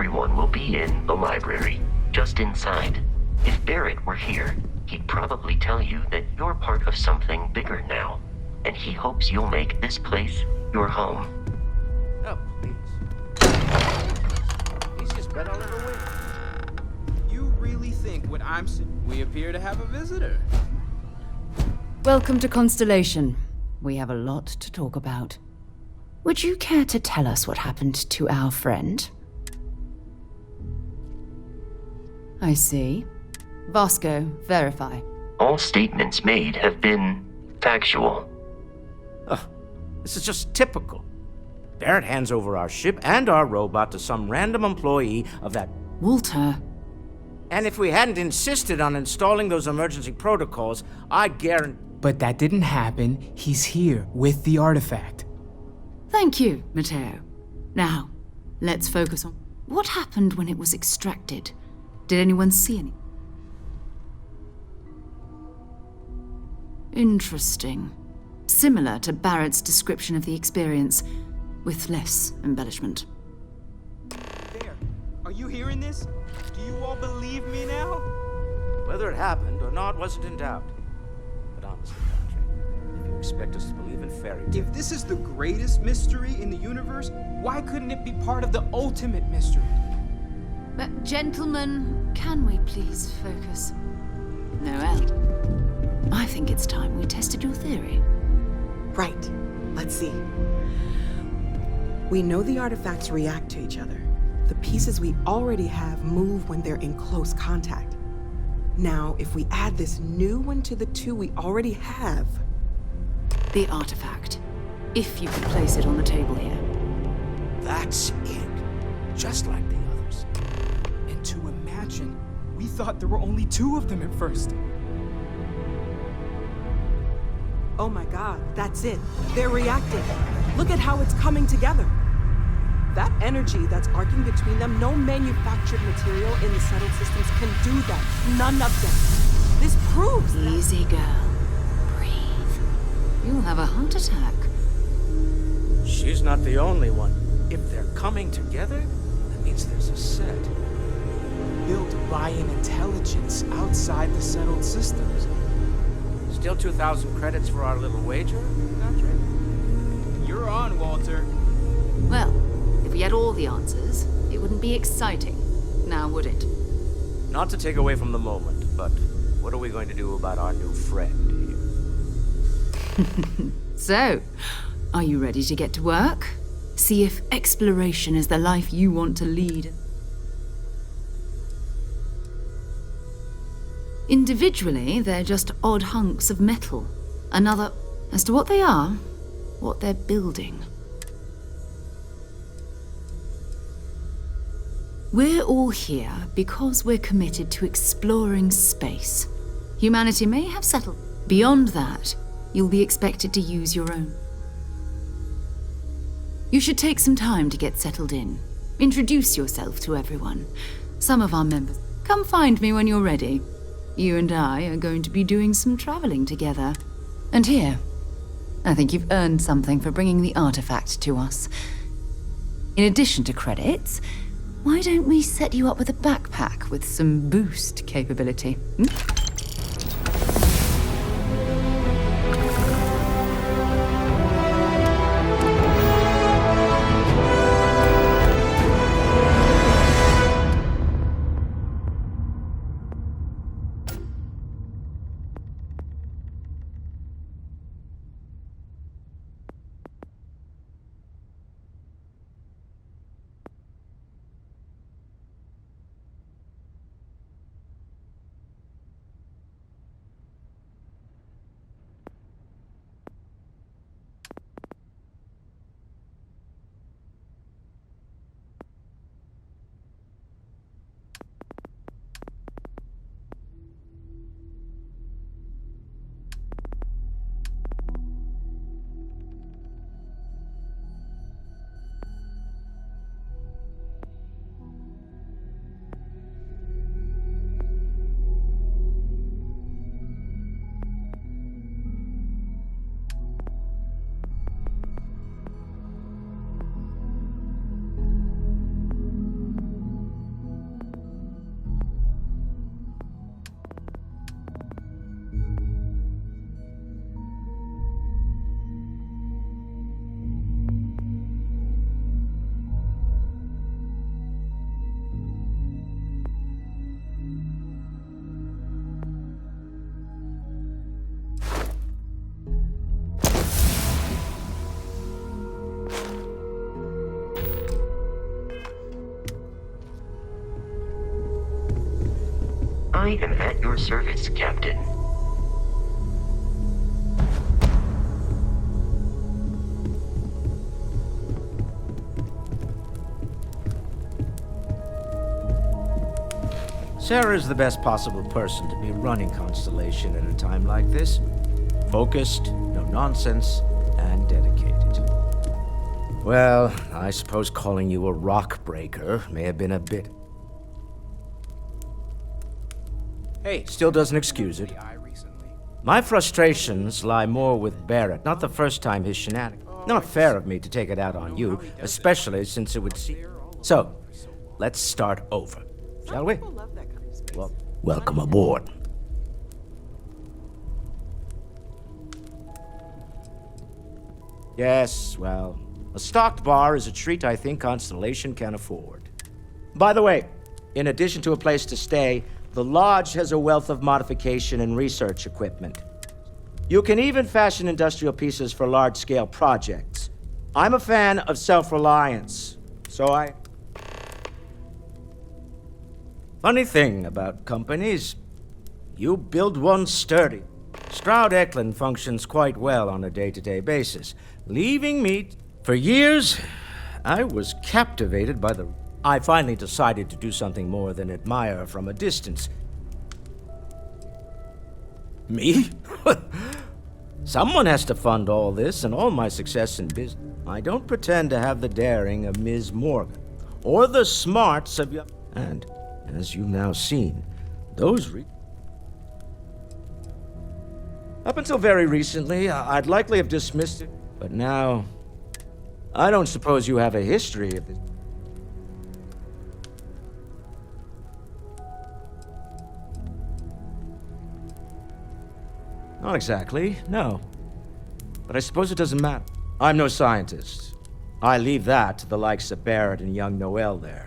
everyone will be in the library, just inside. If Barrett were here, he'd probably tell you that you're part of something bigger now, and he hopes you'll make this place your home. Oh, please. He's just bet I'll ever win. You really think what I'm saying? We appear to have a visitor. Welcome to Constellation. We have a lot to talk about. Would you care to tell us what happened to our friend? I see. Vasco, verify. All statements made have been factual. This is just typical. Barrett hands over our ship and our robot to some random employee of that... Walter. And if we hadn't insisted on installing those emergency protocols, I guarantee... But that didn't happen. He's here with the artifact. Thank you, Matteo. Now, let's focus on what happened when it was extracted. Did anyone see any? Interesting. Similar to Barrett's description of the experience, with less embellishment. There. Are you hearing this? Do you all believe me now? Whether it happened or not wasn't in doubt. But honestly, Patrick, if you expect us to believe in fairy tales... If this is the greatest mystery in the universe, why couldn't it be part of the ultimate mystery? But gentlemen, can we please focus? Noel, I think it's time we tested your theory. Right. Let's see. We know the artifacts react to each other. The pieces we already have move when they're in close contact. Now, if we add this new one to the two we already have... The artifact. If you could place it on the table here. That's it. Just like the others. And to imagine, we thought there were only 2 of them at first. Oh my god, that's it. They're reacting. Look at how it's coming together. That energy that's arcing between them, no manufactured material in the settled systems can do that. None of them. This proves that. Easy, girl. Breathe. You'll have a heart attack. She's not the only one. If they're coming together, that means there's a set. Built by an intelligence outside the settled systems. Still 2,000 credits for our little wager, Patrick? You're on, Walter. Well, if we had all the answers, it wouldn't be exciting. Now, would it? Not to take away from the moment, but what are we going to do about our new friend here? So, are you ready to get to work? See if exploration is the life you want to lead. Individually, they're just odd hunks of metal. Another, as to what they are, what they're building. We're all here because we're committed to exploring space. Humanity may have settled. Beyond that, you'll be expected to use your own. You should take some time to get settled in. Introduce yourself to everyone. Some of our members. Come find me when you're ready. You and I are going to be doing some traveling together. And here, I think you've earned something for bringing the artifact to us. In addition to credits, why don't we set you up with a backpack with some boost capability? I am at your service, Captain. Sarah's the best possible person to be running Constellation at a time like this. Focused, no nonsense, and dedicated. Well, I suppose calling you a rock breaker may have been a bit... Hey, still doesn't excuse it. My frustrations lie more with Barrett, not the first time his shenanigans. Not fair of me to take it out on you, especially since it would seem... So, let's start over, shall we? Well, welcome aboard. Yes, well, a stocked bar is a treat I think Constellation can afford. By the way, in addition to a place to stay, the Lodge has a wealth of modification and research equipment. You can even fashion industrial pieces for large-scale projects. I'm a fan of self-reliance, so I... Funny thing about companies, you build one sturdy. Stroud-Eklund functions quite well on a day-to-day basis, leaving me... For years, I was captivated by the... I finally decided to do something more than admire from a distance. Me? Someone has to fund all this and all my success in business. I don't pretend to have the daring of Ms. Morgan, or the smarts of your... And... as you've now seen, those Up until very recently, I'd likely have dismissed it, but now... I don't suppose you have a history of this. Not exactly, no. But I suppose it doesn't matter. I'm no scientist. I leave that to the likes of Barrett and young Noel there.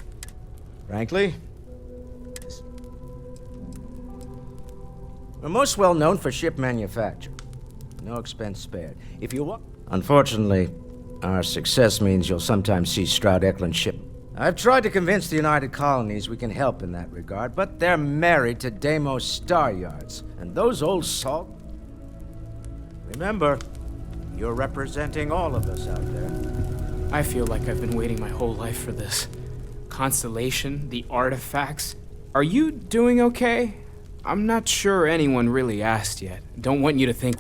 Frankly, we're most well known for ship manufacture. No expense spared. If you want... Unfortunately, our success means you'll sometimes see Stroud-Eklund ship. I've tried to convince the United Colonies we can help in that regard, but they're married to Deimos Star Yards, and those old salt... Remember, you're representing all of us out there. I feel like I've been waiting my whole life for this. Constellation, the artifacts. Are you doing okay? I'm not sure anyone really asked yet. Don't want you to think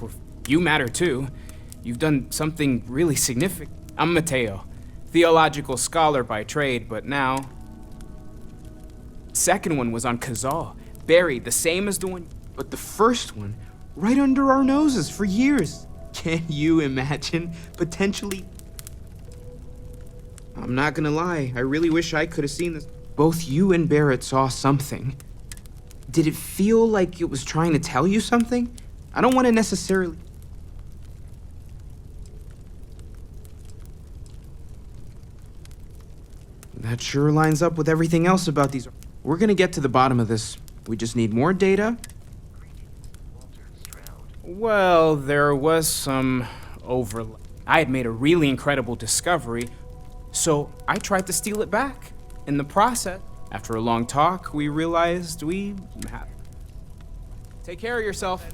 you matter too. You've done something really significant. I'm Mateo, theological scholar by trade, but now... Second one was on Kazal, buried the same as the one... But the first one, right under our noses for years. Can you imagine potentially... I'm not gonna lie, I really wish I could have seen this. Both you and Barrett saw something. Did it feel like it was trying to tell you something? I don't want to necessarily... That sure lines up with everything else about these... We're gonna get to the bottom of this. We just need more data. Well, there was some overlap. I had made a really incredible discovery, so I tried to steal it back. In the process, after a long talk, we realized we had... Take care of yourself.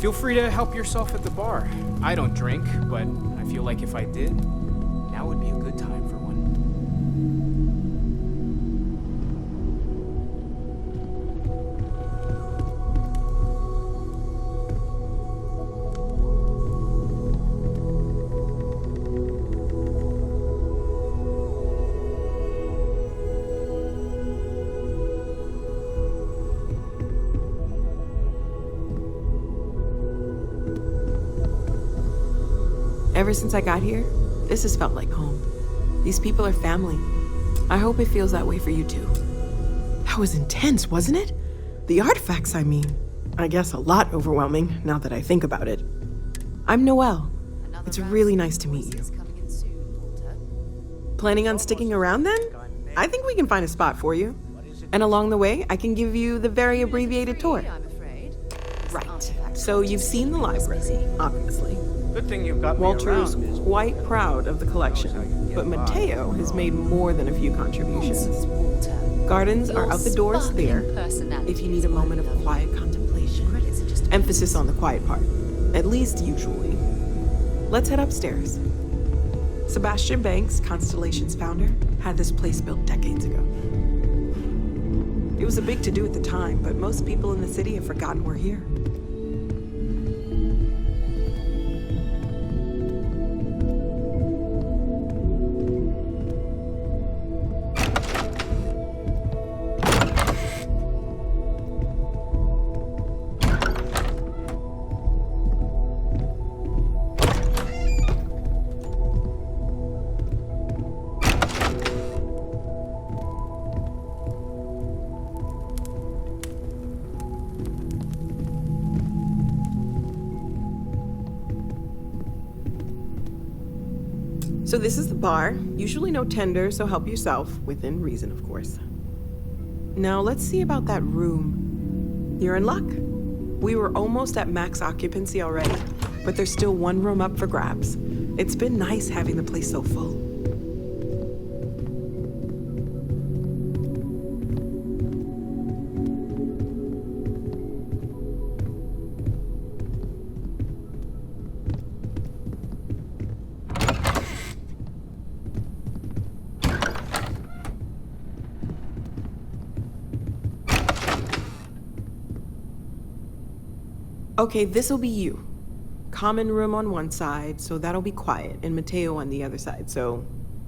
Feel free to help yourself at the bar. I don't drink, but I feel like if I did, now would be a good time for one. Ever since I got here, this has felt like home. These people are family. I hope it feels that way for you too. That was intense, wasn't it? The artifacts, I mean. I guess a lot overwhelming, now that I think about it. I'm Noelle. It's really nice to meet you. Planning on sticking around then? I think we can find a spot for you. And along the way, I can give you the very abbreviated tour. Right. So you've seen the library, obviously. Good thing you've got Walter's quite proud of the collection, but Mateo has made more than a few contributions. Gardens are out the doors there, if you need a moment of quiet contemplation. Emphasis on the quiet part, at least usually. Let's head upstairs. Sebastian Banks, Constellation's founder, had this place built decades ago. It was a big to-do at the time, but most people in the city have forgotten we're here. So this is the bar. Usually no tender, so help yourself, within reason, of course. Now let's see about that room. You're in luck. We were almost at max occupancy already, but there's still one room up for grabs. It's been nice having the place so full. Okay, this'll be you. Common room on one side, so that'll be quiet, and Mateo on the other side, so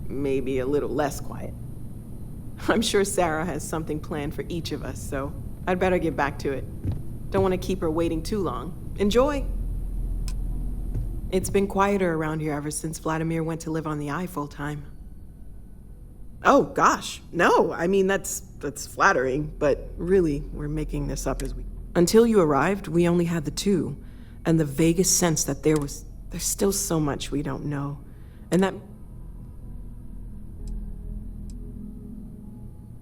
maybe a little less quiet. I'm sure Sarah has something planned for each of us, so I'd better get back to it. Don't want to keep her waiting too long. Enjoy! It's been quieter around here ever since Vladimir went to live on the Eye full-time. Oh, gosh, no, I mean, that's flattering, but really, we're making this up as we... Until you arrived, we only had the two, and the vaguest sense that there's still so much we don't know. And that...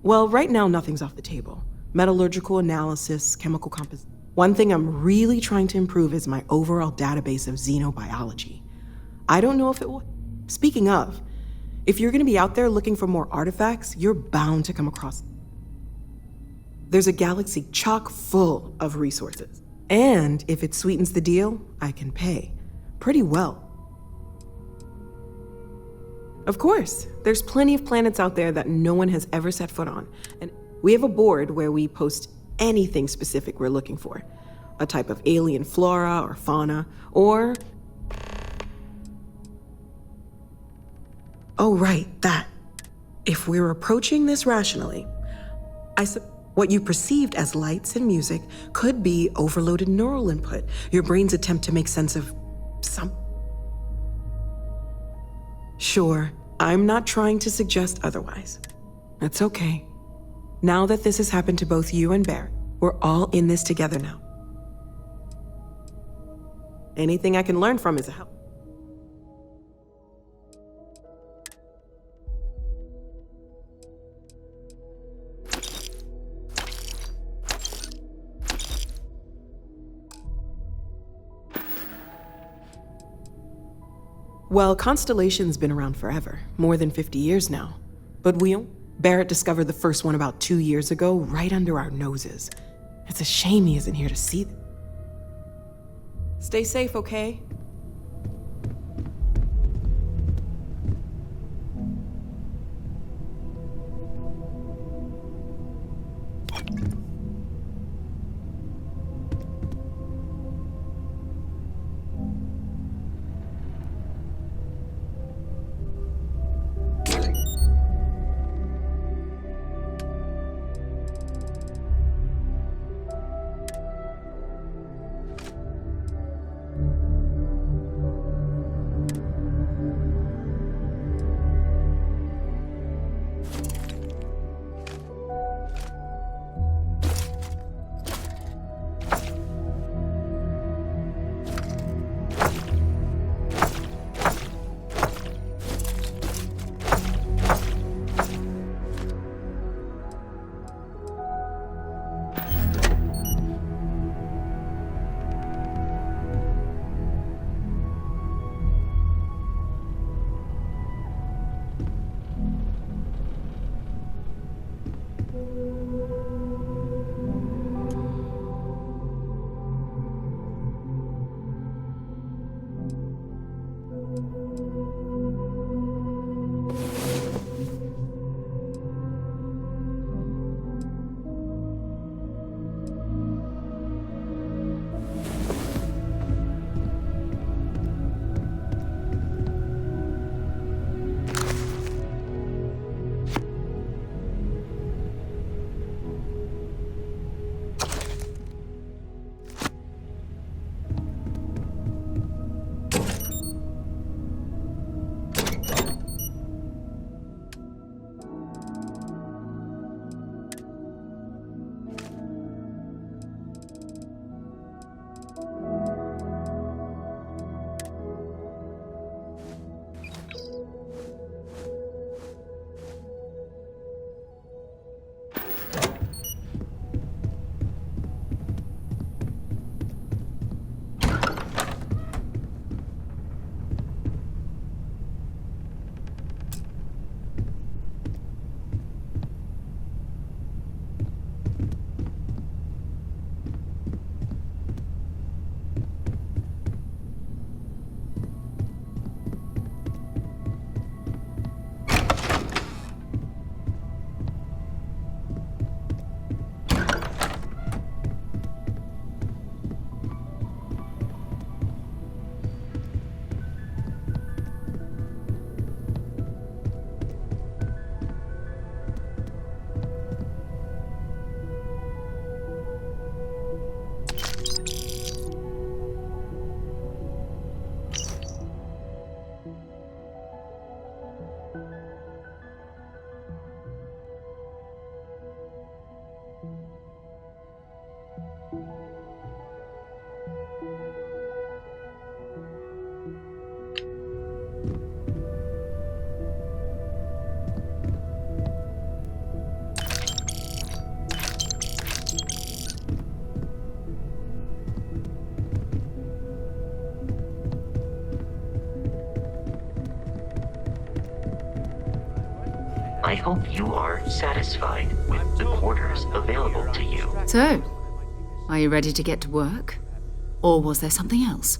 Well, right now nothing's off the table. Metallurgical analysis, chemical composition. One thing I'm really trying to improve is my overall database of xenobiology. I don't know if it will... Speaking of, if you're gonna be out there looking for more artifacts, you're bound to come across... There's a galaxy chock full of resources. And if it sweetens the deal, I can pay. Pretty well. Of course, there's plenty of planets out there that no one has ever set foot on. And we have a board where we post anything specific we're looking for. A type of alien flora or fauna, or... Oh, right, that. If we're approaching this rationally, what you perceived as lights and music could be overloaded neural input, your brain's attempt to make sense of some... Sure, I'm not trying to suggest otherwise. That's okay. Now that this has happened to both you and Barrett, we're all in this together now. Anything I can learn from is a help. Well, Constellation's been around forever, more than 50 years now. But Barrett discovered the first one about 2 years ago, right under our noses. It's a shame he isn't here to see them. Stay safe, okay? I hope you are satisfied with the quarters available to you. So, are you ready to get to work? Or was there something else?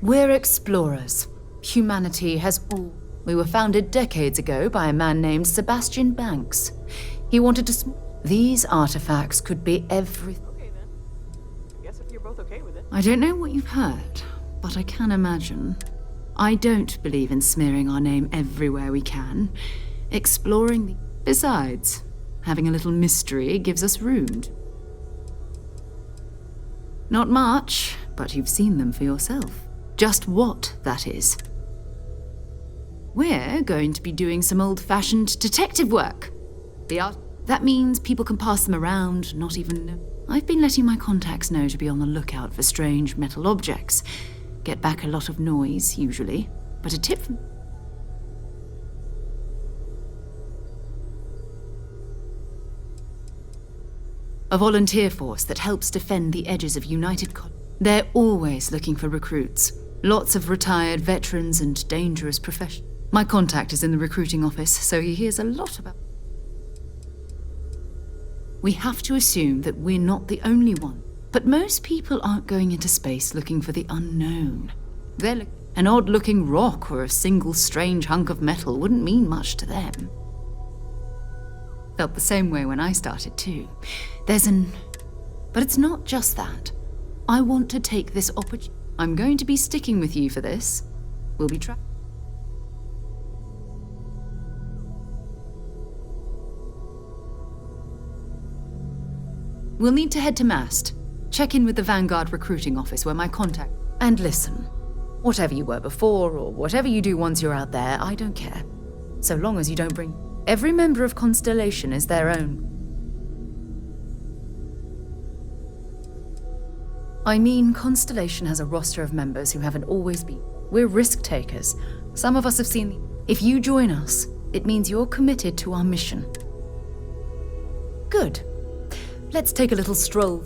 We're explorers. Humanity has all... We were founded decades ago by a man named Sebastian Banks. He wanted to... These artifacts could be everything. Okay then. I guess if you're both okay with it. I don't know what you've heard, but I can imagine. I don't believe in smearing our name everywhere we can. Exploring the... Besides, having a little mystery gives us room. Not much, but you've seen them for yourself. Just what, that is. We're going to be doing some old-fashioned detective work. That means people can pass them around, not even know. I've been letting my contacts know to be on the lookout for strange metal objects. Get back a lot of noise, usually. But a tip from... A volunteer force that helps defend the edges of United Colony. They're always looking for recruits. Lots of retired veterans and dangerous professionals. My contact is in the recruiting office, so he hears a lot about... We have to assume that we're not the only one. But most people aren't going into space looking for the unknown. An odd-looking rock or a single strange hunk of metal wouldn't mean much to them. Felt the same way when I started too. But it's not just that. I want to take this opportunity. I'm going to be sticking with you for this. We'll be trying. We'll need to head to Mast. Check in with the Vanguard recruiting office where my contact... And listen, whatever you were before or whatever you do once you're out there, I don't care. So long as you don't bring... Every member of Constellation is their own. I mean, Constellation has a roster of members who haven't always been. We're risk takers. Some of us have seen... If you join us, it means you're committed to our mission. Good. Let's take a little stroll.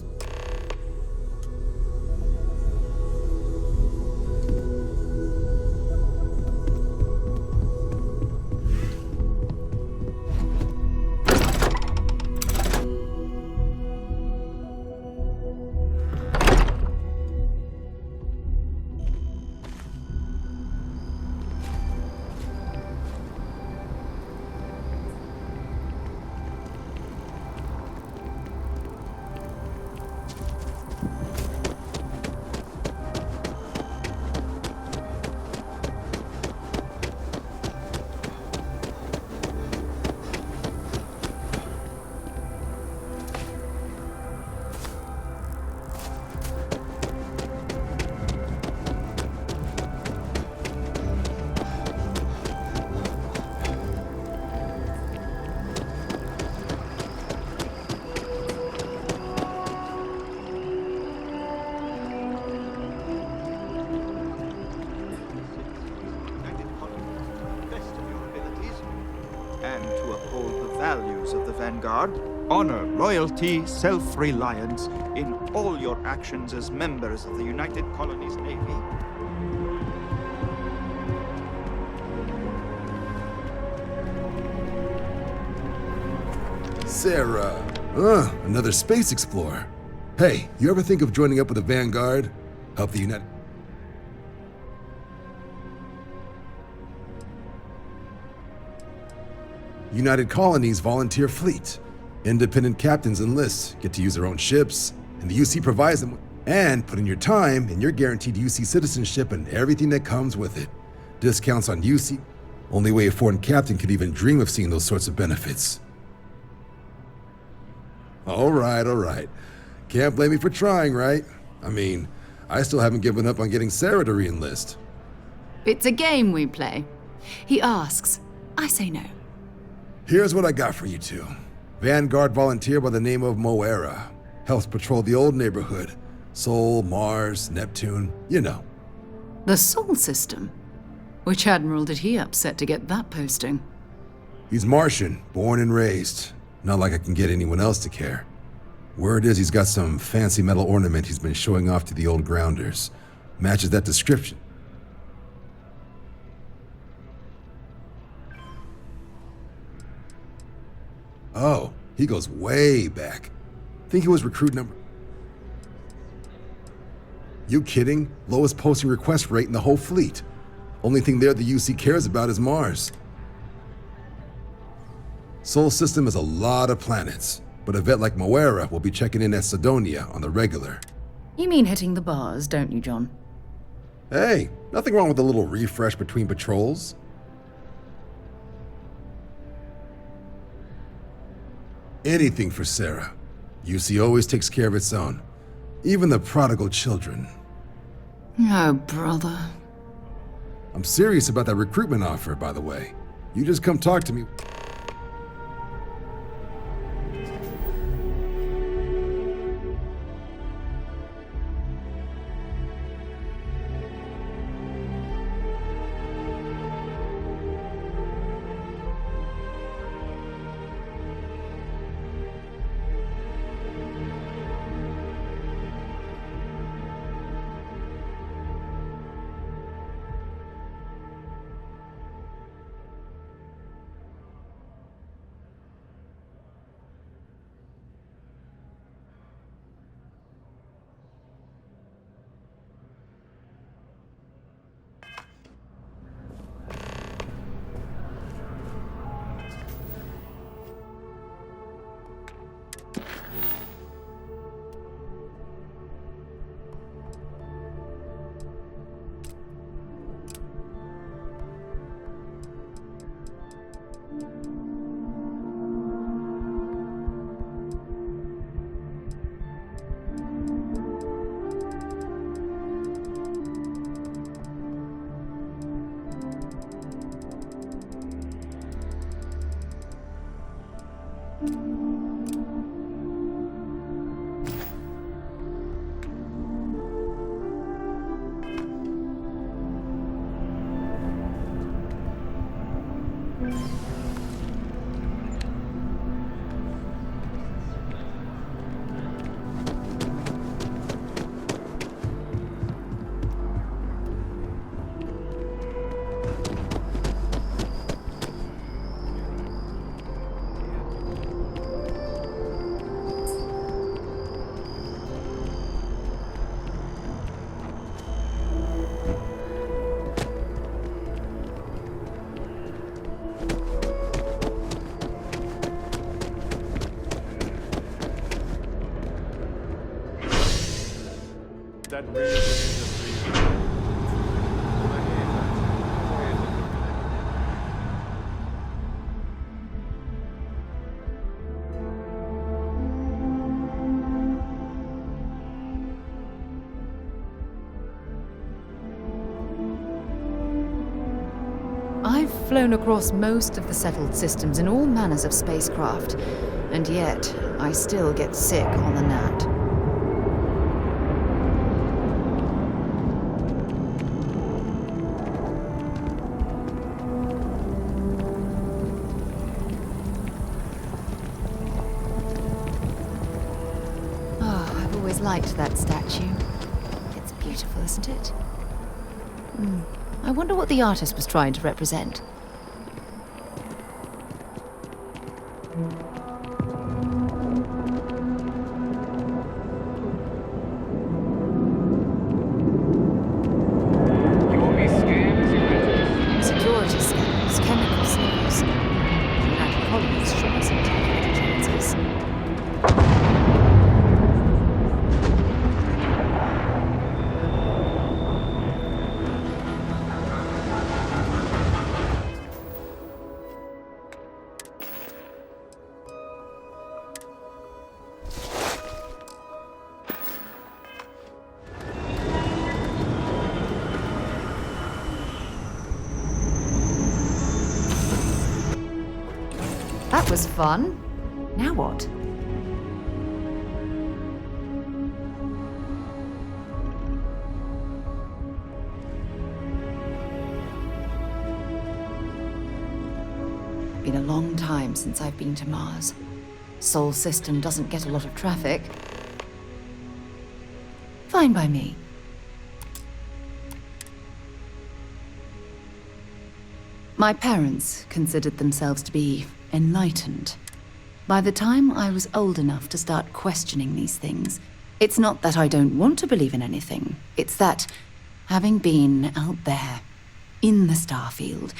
Of the Vanguard, honor, loyalty, self-reliance in all your actions as members of the United Colonies Navy. Sarah. Another space explorer. Hey, you ever think of joining up with the Vanguard? Help the United Colonies volunteer fleet. Independent captains enlist, get to use their own ships, and the UC provides them with... And put in your time, and you're guaranteed UC citizenship and everything that comes with it. Discounts on UC. Only way a foreign captain could even dream of seeing those sorts of benefits. All right. Can't blame me for trying, right? I mean, I still haven't given up on getting Sarah to re-enlist. It's a game we play. He asks, I say no. Here's what I got for you two. Vanguard volunteer by the name of Moera. Helps patrol the old neighborhood. Sol, Mars, Neptune, you know. The Sol system? Which admiral did he upset to get that posting? He's Martian, born and raised. Not like I can get anyone else to care. Word is he's got some fancy metal ornament he's been showing off to the old grounders. Matches that description. Oh, he goes way back. Think he was recruit number... You kidding? Lowest posting request rate in the whole fleet. Only thing there the UC cares about is Mars. Sol system has a lot of planets, but a vet like Moera will be checking in at Sidonia on the regular. You mean hitting the bars, don't you, John? Hey, nothing wrong with a little refresh between patrols. Anything for Sarah. UC always takes care of its own. Even the prodigal children. Oh, brother. I'm serious about that recruitment offer, by the way. You just come talk to me. That really is a dream. I've flown across most of the settled systems in all manners of spacecraft, and yet I still get sick on the gnat. Liked that statue. It's beautiful, isn't it? I wonder what the artist was trying to represent. Security scanners, chemical sniffers. United Colonies should have some taking chances. That was fun. Now what? Been a long time since I've been to Mars. Sol system doesn't get a lot of traffic. Fine by me. My parents considered themselves to be enlightened. By the time I was old enough to start questioning these things, it's not that I don't want to believe in anything. It's that, having been out there, in the Starfield,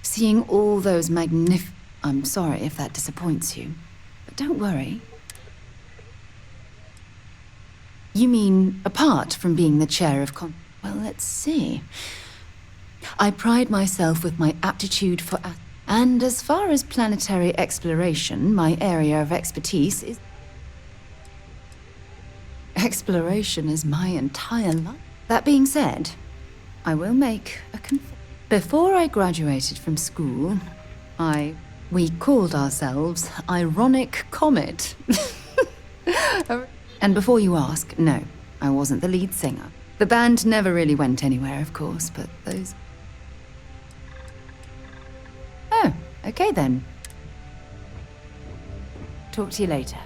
seeing all those I'm sorry if that disappoints you, but don't worry. You mean, apart from being the chair of well, let's see. I pride myself with my aptitude for and as far as planetary exploration, my area of expertise is... Exploration is my entire life. That being said, I will make a confession. Before I graduated from school, we called ourselves Ironic Comet. And before you ask, no, I wasn't the lead singer. The band never really went anywhere, of course, but those... Oh, okay then. Talk to you later.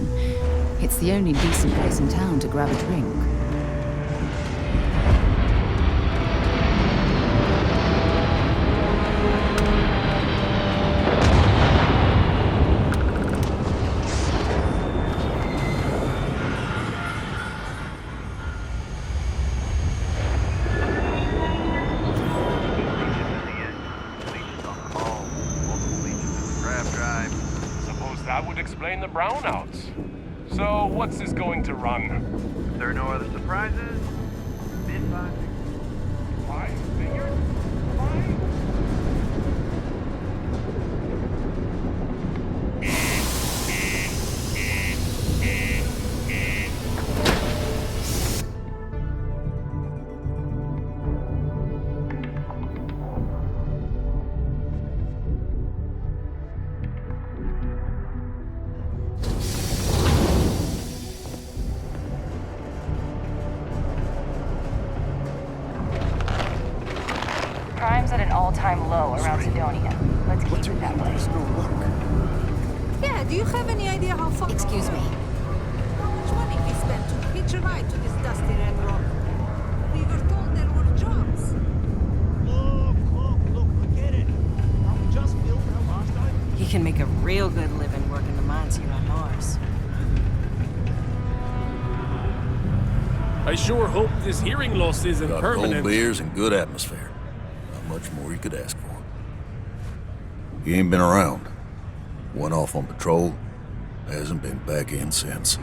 Station. It's the only decent place in town to grab a drink. That would explain the brownouts. So, what's this going to run? There are no other surprises? Mid-5 figures? Crime's at an all-time low around Sidonia. Let's keep it that way. Yeah, do you have any idea how far... Excuse me. How much money we spent to hitch a ride to this dusty red rock? We were told there were jobs. Look, forget it. We just built our last time. He can make a real good living working the mines here on Mars. I sure hope this hearing loss isn't Got permanent. cold beers and good atmosphere. Not much more you could ask for. He ain't been around. Went off on patrol. Hasn't been back in since.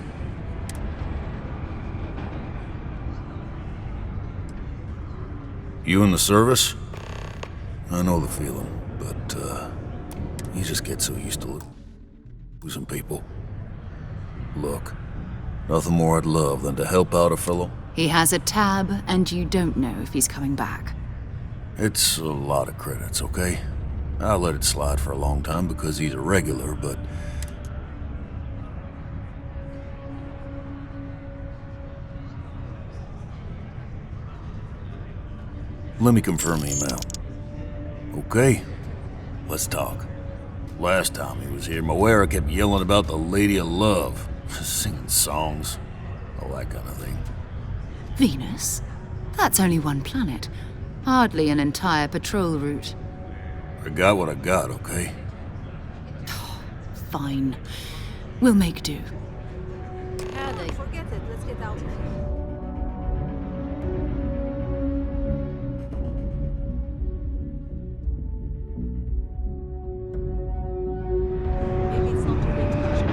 You in the service? I know the feeling, but you just get so used to losing people. Look, nothing more I'd love than to help out a fellow. He has a tab, and you don't know if he's coming back. It's a lot of credits, okay? I let it slide for a long time because he's a regular, but... Let me confirm the amount. Okay? Let's talk. Last time he was here, Moira kept yelling about the Lady of Love. Singing songs. All that kind of thing. Venus? That's only one planet. Hardly an entire patrol route. I got what I got, okay? Fine. We'll make do. Forget it. Let's get out of here. Maybe it's not too late to push it.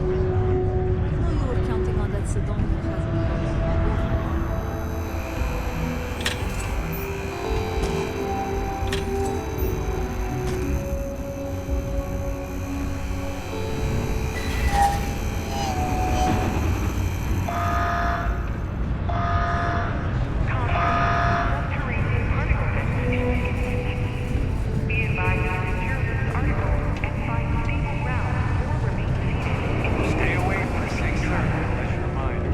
I know you were counting on that Sidonia hasn't. Stay away from 6 as a reminder.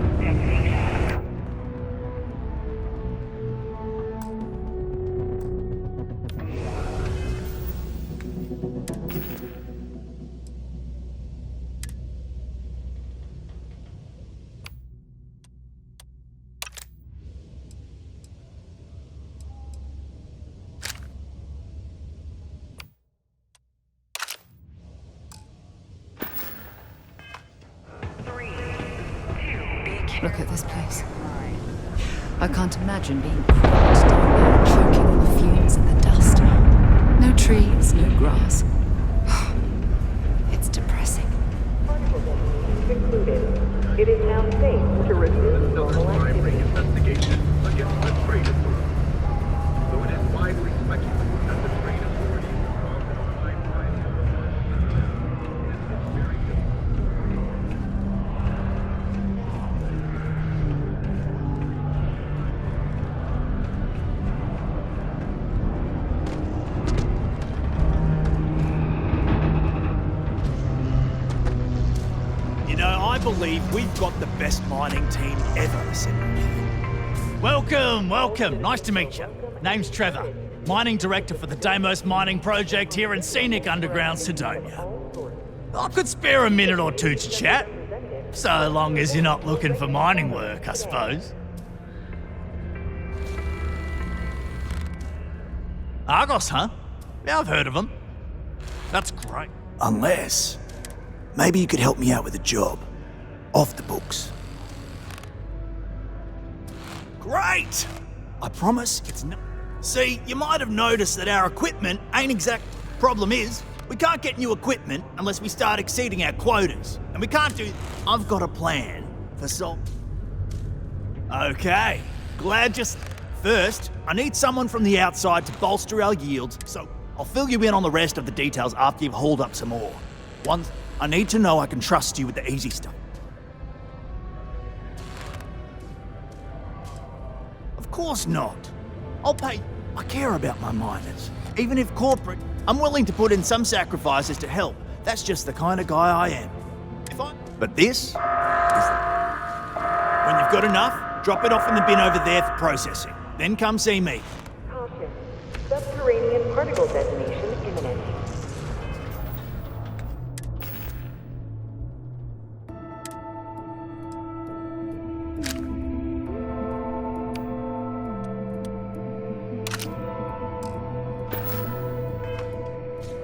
Look at this place. I can't imagine being cramped down there, choking on the fumes and the dust. No trees, no grass. It's depressing. It is now safe to resume normal activity. Investigation against the trade authority. Though it is widely speculated that the trade authority is involved in a high price of it's very difficult. You know, I believe we've got the best mining team ever assembled. Welcome. Nice to meet you. Name's Trevor. Mining Director for the Deimos Mining Project here in scenic underground Sidonia. I could spare a minute or two to chat, so long as you're not looking for mining work, I suppose. Argos, huh? Yeah, I've heard of them. That's great. Unless, maybe you could help me out with a job. Off the books. Great! I promise it's not... See, you might have noticed that our equipment ain't exact... Problem is, we can't get new equipment unless we start exceeding our quotas. And we can't do... I've got a plan for Okay, glad just... First, I need someone from the outside to bolster our yields, so I'll fill you in on the rest of the details after you've hauled up some more. One, I need to know I can trust you with the easy stuff. Of course not. I'll pay. I care about my miners. Even if corporate, I'm willing to put in some sacrifices to help. That's just the kind of guy I am. But this is... When you've got enough, drop it off in the bin over there for processing. Then come see me. Caution. Subterranean particle detonation imminent.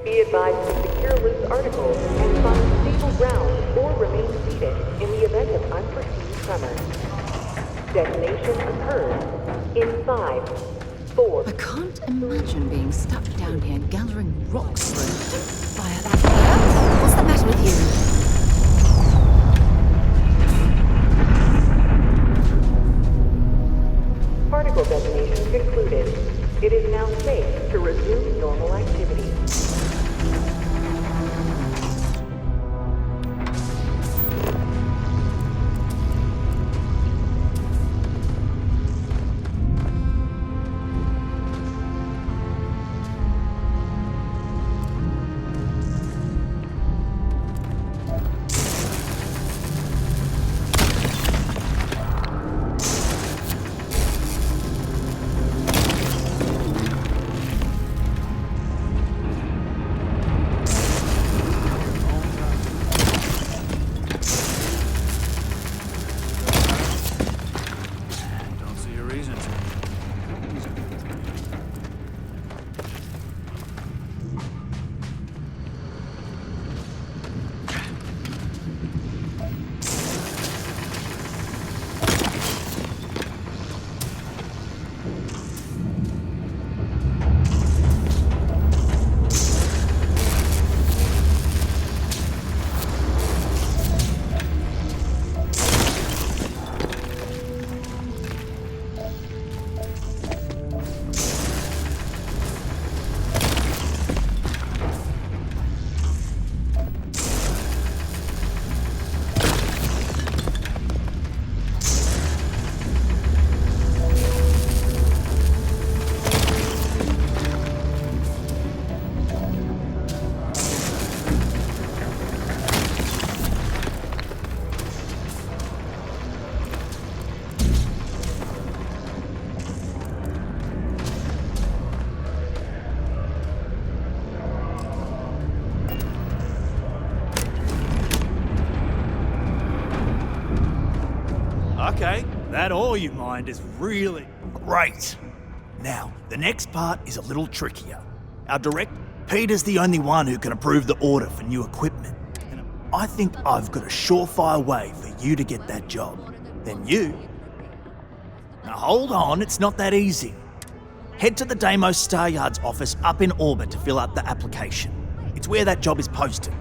Be advised to secure loose articles and find stable ground or remain seated in the event of unforeseen tremors. Detonation occurs in 5, 4... I can't imagine being stuck down here gathering rocks via that fire. What's the matter with you? Particle detonation concluded. It is now safe to resume normal activity. Okay, that all you mind is really great. Now, the next part is a little trickier. Our director, Peter's the only one who can approve the order for new equipment. And I think I've got a surefire way for you to get that job. Then you... Now hold on, it's not that easy. Head to the Deimos Star Yard's office up in orbit to fill out the application. It's where that job is posted.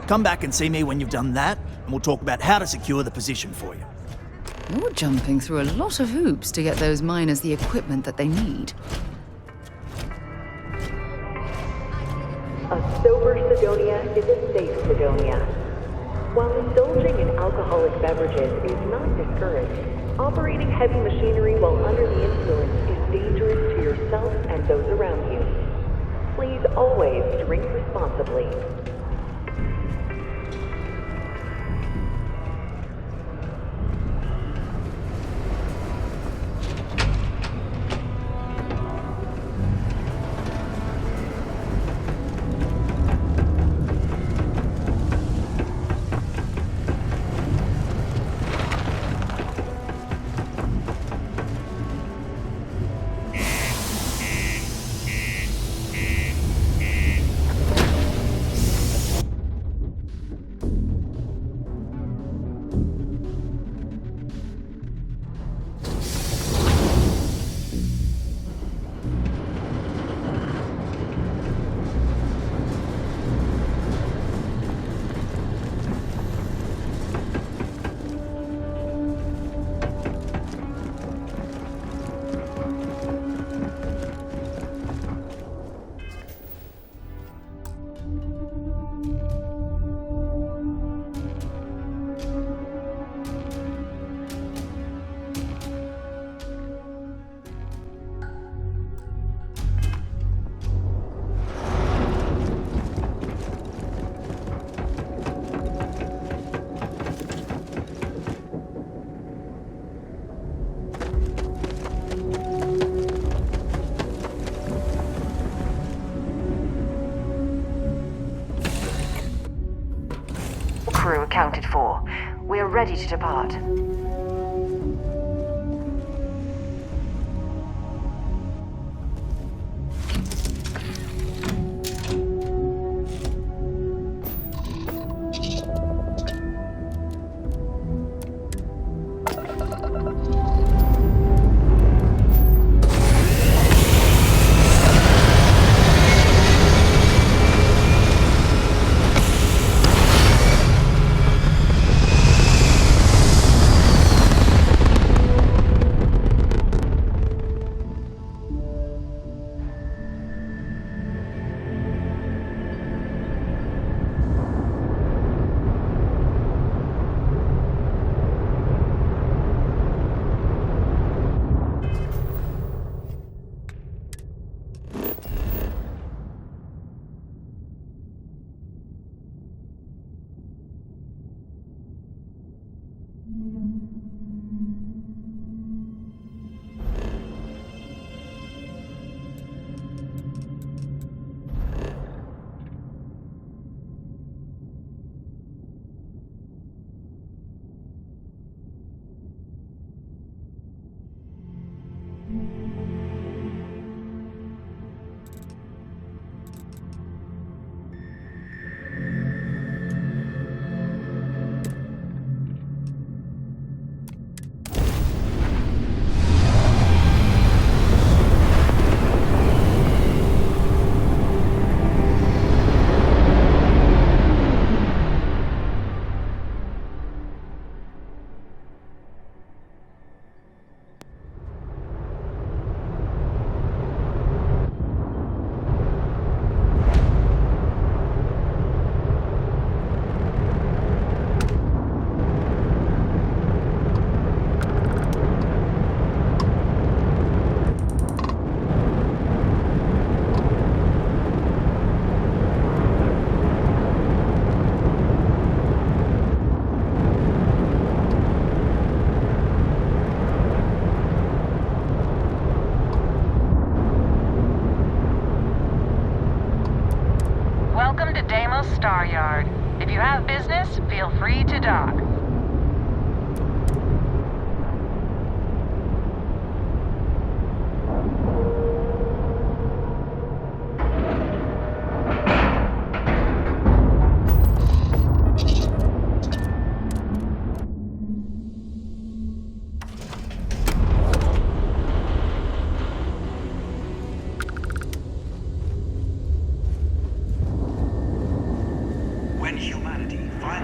Come back and see me when you've done that, and we'll talk about how to secure the position for you. You're jumping through a lot of hoops to get those miners the equipment that they need. A sober Sidonia is a safe Sidonia. While indulging in alcoholic beverages is not discouraged, operating heavy machinery while under the influence is dangerous to yourself and those around you. Please always drink responsibly. accounted for. We're ready to depart. Welcome to Deimos Star Yard. If you have business, feel free to dock.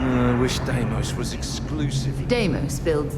I wish Deimos was exclusive. Deimos builds...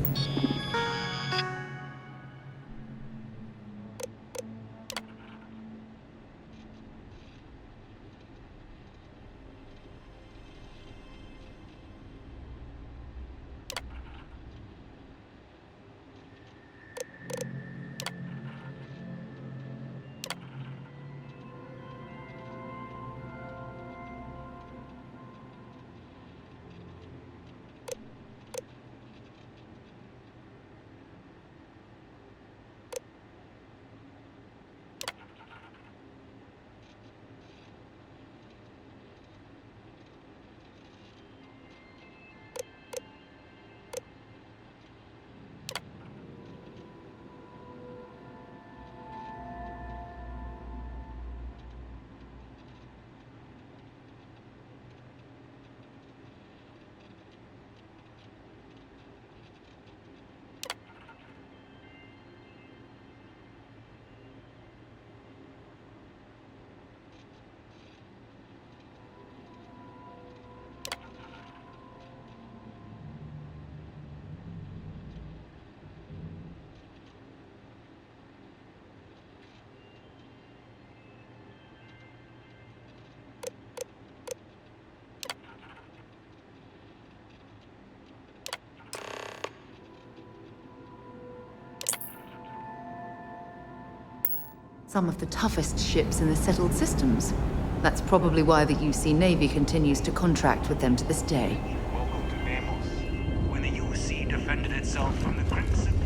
Some of the toughest ships in the settled systems. That's probably why the UC Navy continues to contract with them to this day. Welcome to Deimos. When the UC defended itself from the Crimson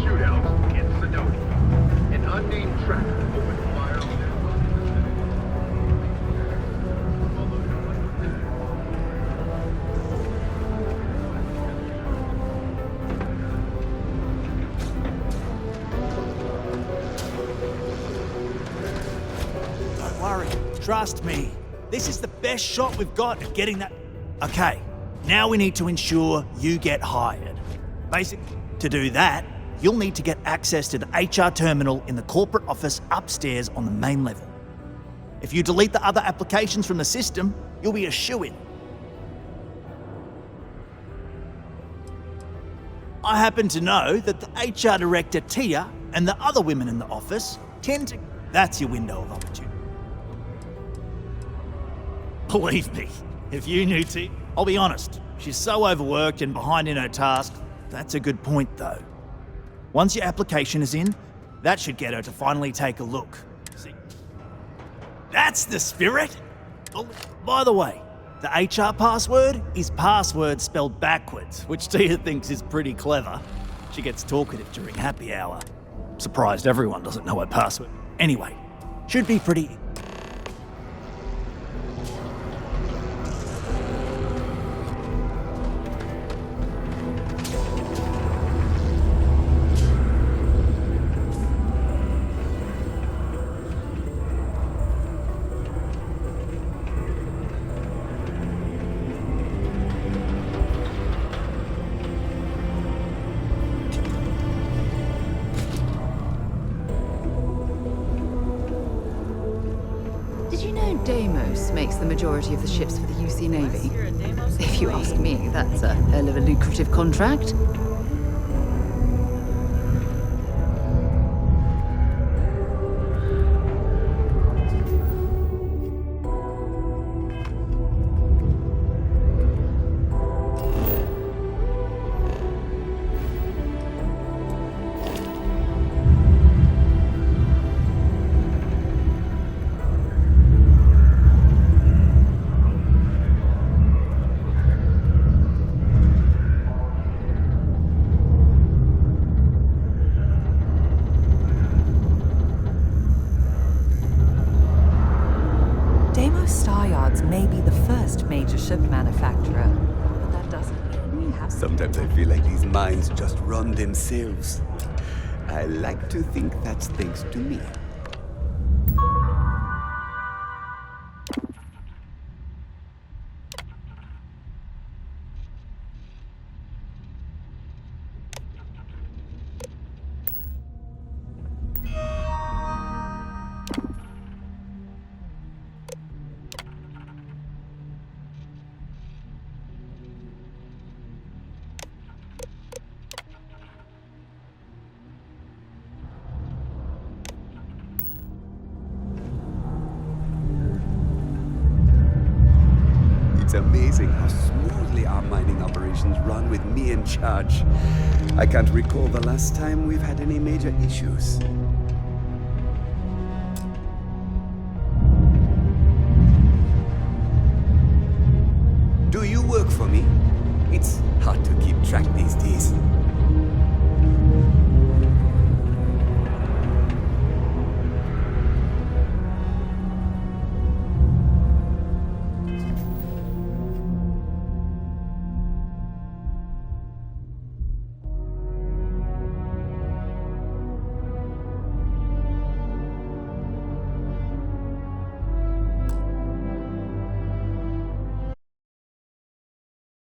shootouts in Sidonia. An unnamed tracker opened fire on their Don't worry. Trust me. This is the best shot we've got at getting that... Okay, now we need to ensure you get hired. Basically, to do that, you'll need to get access to the HR terminal in the corporate office upstairs on the main level. If you delete the other applications from the system, you'll be a shoo-in. I happen to know that the HR director, Tia, and the other women in the office tend to... That's your window of opportunity. Believe me, if you knew Tia... I'll be honest, she's so overworked and behind in her task. That's a good point, though. Once your application is in, that should get her to finally take a look. See? That's the spirit! Oh, by the way, the HR password is password spelled backwards, which Tia thinks is pretty clever. She gets talkative during happy hour. Surprised everyone doesn't know her password. Anyway, should be pretty... Deimos makes the majority of the ships for the UC Navy. If you ask me, that's a hell of a lucrative contract. May be the first major ship manufacturer, but that doesn't mean we have... Sometimes I feel like these mines just run themselves. I like to think that's thanks to me. It's amazing how smoothly our mining operations run with me in charge. I can't recall the last time we've had any major issues. Do you work for me? It's hard to keep track these days.